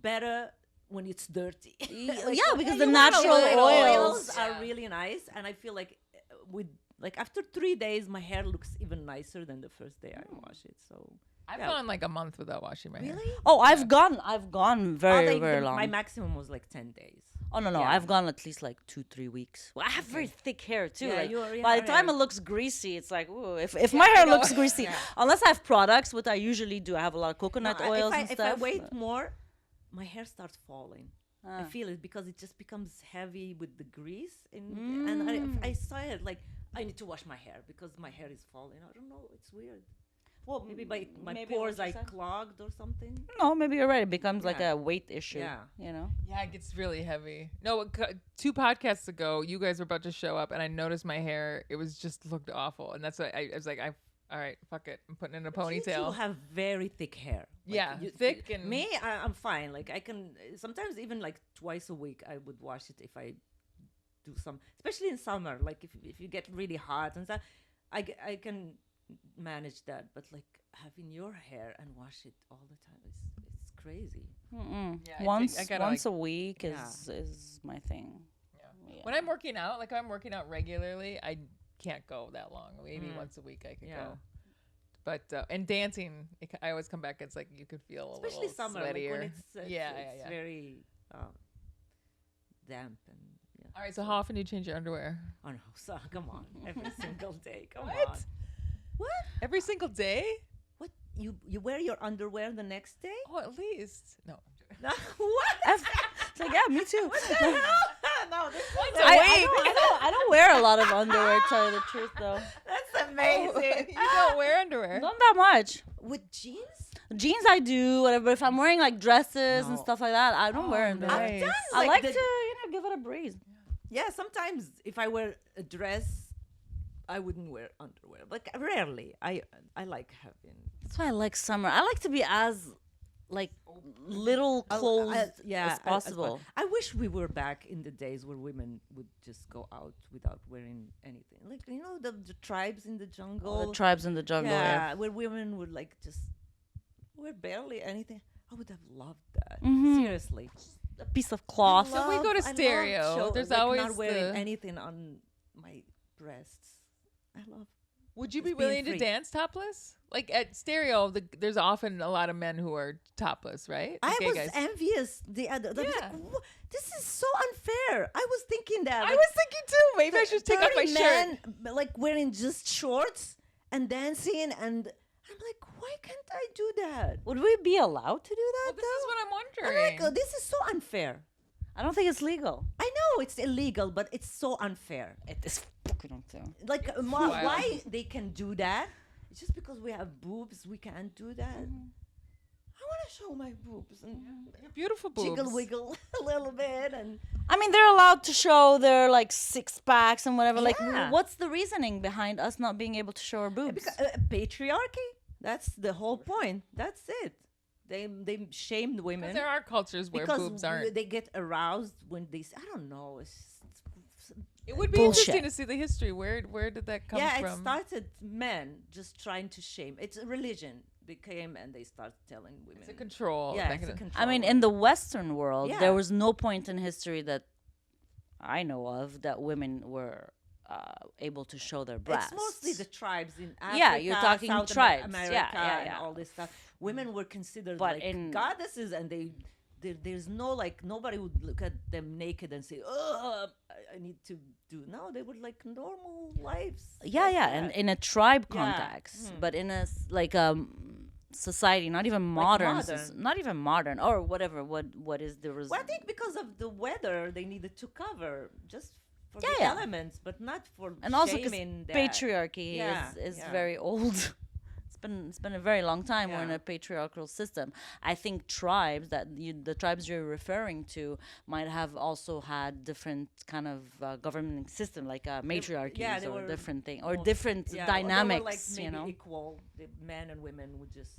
better when it's dirty. Yeah, because the you know, natural the oils. are really nice, and I feel like with like after 3 days, my hair looks even nicer than the first day I wash it. So I've gone like a month without washing my hair. Really? Oh, I've gone very, Like very long. My maximum was like 10 days. Oh no, Yeah. I've gone at least like 2-3 weeks. Well, I have very thick hair too. Yeah, like, you're- by yeah, the time yeah. it looks greasy, it's like, ooh, if my hair know. looks greasy, unless I have products, what I usually do, I have a lot of coconut No, oils and if stuff. I wait more, my hair starts falling. I Ah. feel it because it just becomes heavy with the grease. Mm. And I started like, I need to wash my hair because my hair is falling. I don't know. It's weird. Well, Maybe my maybe pores what you are said. clogged or something. No, maybe you're right. It becomes like Yeah. a weight issue. Yeah. You know. Yeah, it gets really heavy. No, 2 podcasts ago, you guys were about to show up, and I noticed my hair. It was just looked awful, and that's why I was like, all right, fuck it, I'm putting it in a You ponytail. have very thick hair. Like, Yeah, thick and- me. I'm fine. Like I can sometimes even like twice a week I would wash it if I do some, especially in summer. Like if you get really hot and stuff, I can manage that. But like having your hair and wash it all the time it's crazy. Mm-mm. Yeah, I think once I gotta, once like- a week Yeah. is my thing. Yeah. When I'm working out, like I'm working out regularly, I can't go that long. Maybe once a week I could Yeah. go. But and dancing, I always come back. It's like you could feel Especially a little summer, like sweatier. when it's yeah. very damp and yeah. All right. So how often do you change your underwear? Oh no, so come on, every single day. Come What? on. What? Every single day? What? You wear your underwear the next day? Oh, at least. No. What? It's like, yeah, me too. No, this is I don't wear a lot of underwear, to tell you the truth, though. that's amazing. You don't wear underwear. Not that much. With jeans? Jeans I do, whatever. But if I'm wearing like dresses and No. stuff like that, I don't wear Oh, underwear. nice. I've done I like the- to, give it a breeze. Yeah, sometimes if I wear a dress, I wouldn't wear underwear. Like rarely. I like having That's why I like summer. I like to be as like little clothes as possible. I wish we were back in the days where women would just go out without wearing anything. Like the tribes in the jungle. The tribes in the jungle. Yeah. where women would like just wear barely anything. I would have loved that. Mhm. Seriously. A piece of cloth. So we go to I love stereo. There's always not wearing the- anything on my breasts. I love. Would you be Just being willing to free. dance topless? Like at stereo, there's often a lot of men who are topless, right? I Gay was guys. envious the other. I was Yeah. like, this is so unfair. I was thinking that. I like, was thinking too. Maybe I should take off my 30 shirt. men, like wearing just shorts and dancing, and I'm like, why can't I do that? Would we be allowed to do Well, that? this is what I'm I'm wondering. like, this is so unfair. I don't think it's legal. I know it's illegal, but it's so unfair. It is fucking unfair. Like, Wild. why they can do that? It's just because we have boobs, we can't do that. I want to show my boobs and Beautiful boobs. jiggle wiggle a little bit, and I mean, they're allowed to show their like 6-packs and whatever. Like, Yeah. what's the reasoning behind us not being able to show our boobs? because, patriarchy. That's the whole point. That's it. They shamed 'Cause women there are cultures where because boobs aren't. they get aroused when they. I don't know. It would be Bullshit. interesting to see the history. Where did that come yeah, from? it started men just trying to shame. It's a religion. They came and they started telling women. It's a control. Yeah, it's a mechanism. control. I mean, in the Western world, Yeah. there was no point in history that I know of that women were able to show their breasts. It's mostly the tribes in Africa. Yeah, you're talking South tribes. America, Yeah, yeah, and yeah. all this stuff. Women were considered But like in- goddesses, and there's no like nobody would look at them naked and say, "Oh, I need to do." No, they were like normal lives. Yeah, like yeah, that. and in a tribe Yeah. context, but in a society, not even modern, modern. not even modern or whatever. What is the Well, I think because of the weather, they needed to cover just for Yeah, the yeah. elements, but not for and also because shaming that. patriarchy Yeah, is yeah. very old. It's been a very long time we're in Yeah. a patriarchal system. I think tribes the tribes you're referring to might have also had different kind of government system, like matriarchies they or were different thing or more- different Yeah, or they were, dynamics. like, maybe You know, equal. The men and women would just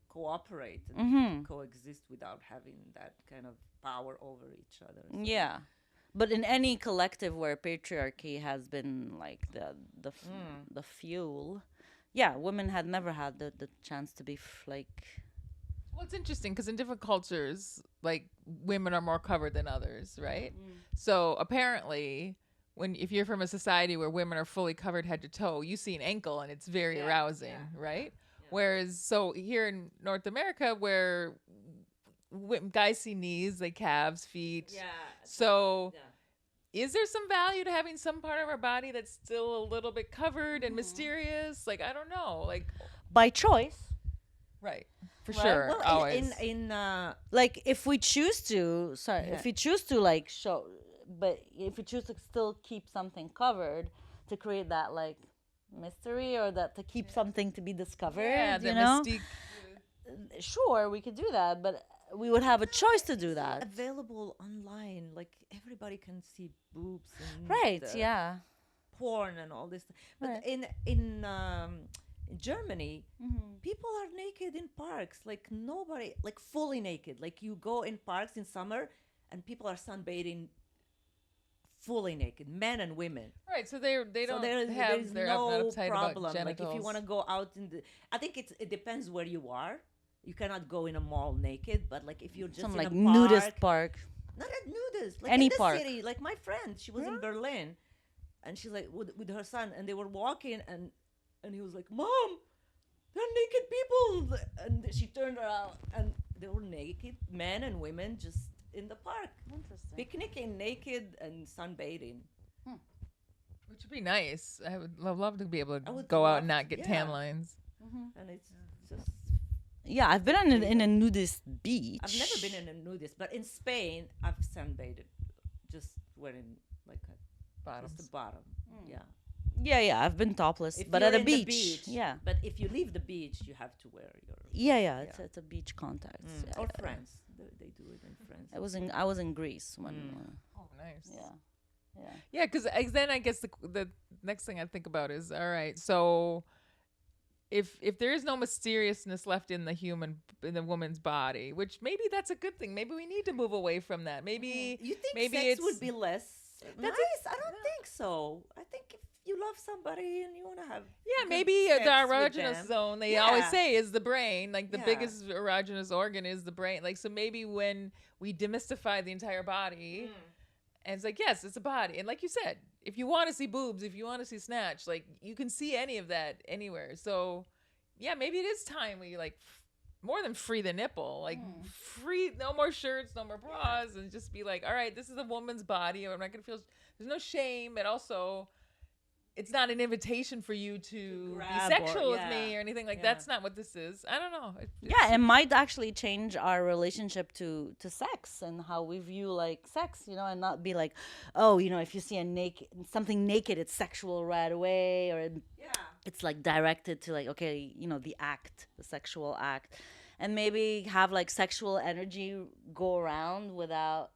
cooperate and Mm-hmm. coexist without having that kind of power over each other. So- yeah. But in any collective where patriarchy has been like the fuel, yeah, women had never had the chance to be Well, it's interesting because in different cultures, like women are more covered than others, right? So apparently, if you're from a society where women are fully covered head to toe, you see an ankle and it's very arousing, right? Whereas, so here in North America, where guys see knees, like calves, feet. Yeah. So Yeah. is there some value to having some part of our body that's still a little bit covered and mysterious? Like, I don't know. Like, By choice. right. For Right. sure. Well, always. Like if we choose to, if we choose to like show, but if we choose to still keep something covered to create that like mystery or that to keep something to be discovered, yeah, the you know, mystique. sure we could do that, but we would have a choice to do that. Available online, like everybody can see boobs and Right? Yeah. porn and all this. But Right. in Germany, people are naked in parks. Like nobody, like fully naked. Like you go in parks in summer, and people are sunbathing fully naked, men and women. Right. So they So don't there's have they're no not uptight about problem. Like genitals. if you want to go out in the, I think it depends where you are. You cannot go in a mall naked, but like if you're just Some in like a park, nudist park. not a nudist, like Any in the park. city. Like my friend, she was in Berlin, and she's like with her son, and they were walking, and he was like, "Mom, they're naked people," and she turned around, and they were naked, men and women, just in the park, Interesting. picnicking naked and sunbathing. Which would be nice. I would love to be able I to would go out love and not to, get tan yeah. lines. And it's just. Yeah, I've been in a nudist beach. I've never been in a nudist, but in Spain, I've sunbathed, just wearing like Bottoms. just the bottom. Yeah. Yeah, I've been topless, If but you're at a in the beach. Yeah. But if you leave the beach, you have to wear your. Yeah, it's a beach contact. Yeah, Or yeah. France. They do it in France. I was in Greece when. Oh, nice. Yeah. Yeah, because then I guess the next thing I think about is, all right, so if there is no mysteriousness left in the woman's body, which maybe that's a good thing. Maybe we need to move away from that. Maybe You think maybe sex it's would be less nice? That's I don't think so. I think if you love somebody and you want to have yeah, good maybe sex the with erogenous them. zone they always Yeah. say is the brain. Like the Yeah. biggest erogenous organ is the brain. Like so maybe when we demystify the entire body. And it's like, yes, it's a body. And like you said, if you want to see boobs, if you want to see snatch, like you can see any of that anywhere. So yeah, maybe it is time we like more than free the nipple, like free, no more shirts, no more bras, and just be like, all right, this is a woman's body. I'm not going to feel, there's no shame. But also it's not an invitation for you to be grab sexual or- with yeah. me or anything like Yeah. that's not what this is. I don't know. Yeah, it might actually change our relationship to sex and how we view like sex, you know, and not be like, oh, you know, if you see something naked, it's sexual right away, or it's like directed to like, okay, you know, the sexual act, and maybe have like sexual energy go around without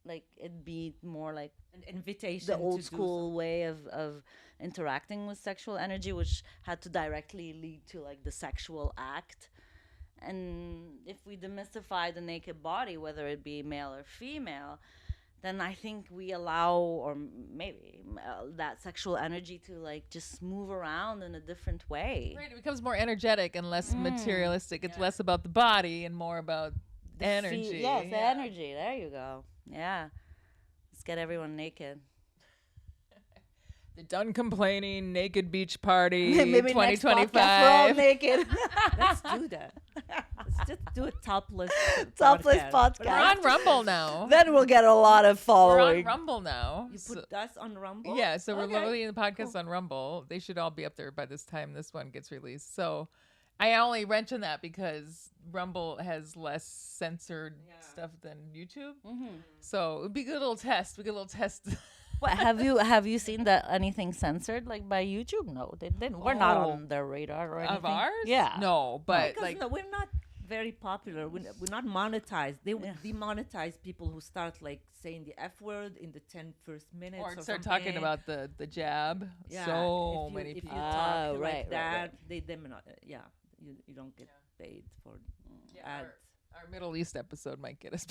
like it be more like An invitation. the to old do school way of interacting with sexual energy, which had to directly lead to like the sexual act. And if we demystify the naked body, whether it be male or female, then I think we allow, or maybe that sexual energy to like just move around in a different way. Right, it becomes more energetic and less materialistic. It's less about the body and more about the energy. Yes, the energy. There you go. Yeah. Let's get everyone naked. The done complaining naked beach party Maybe next podcast we're all 2025. naked. Let's do that. Let's just do a topless Topless We're podcast. on Rumble now. Then we'll get a lot of We're on following. Rumble now. You So- put us on Rumble? yeah, so we're Okay. literally in the podcast on Rumble. They should all be up there by this time this one gets released. So I only mention that because Rumble has less censored stuff than YouTube. So it would be a good little test. We get a little test. What have you seen that anything censored like by YouTube? No, they didn't. We're not Oh. on their radar or anything. Of ours? Yeah. No, but Because like no, we're not very popular. We're not monetized. They would demonetize people who start like saying the F word in the 10 first minutes or or start something. talking about the jab. Yeah, So if you, many if people. you Oh, talk right, like right, that, they yeah, you don't get paid for ads. Our Middle East episode might get us.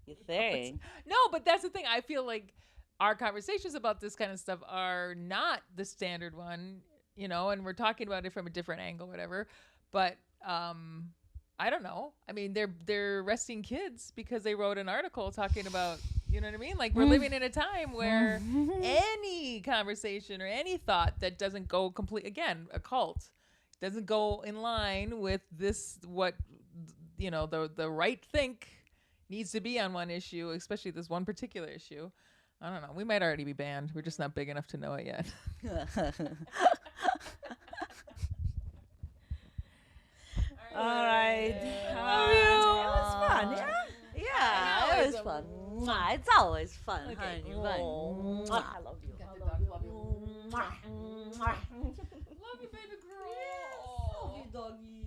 You think? No, but that's the thing. I feel like our conversations about this kind of stuff are not the standard one, you know, and we're talking about it from a different angle, whatever. But I don't know. I mean, they're arresting kids because they wrote an article talking about, you know what I mean? Like we're living in a time where any conversation or any thought that doesn't go complete, again, a cult, doesn't go in line with this, what, the right think needs to be on one issue, especially this one particular issue. I don't know. We might already be banned. We're just not big enough to know it yet. All right. It was fun. Yeah. Yeah, it was fun. Mwah, it's always fun, Okay. honey. Oh. Mwah. I love you. Got the dog. Love you. Love you, baby girl. Love you, doggy.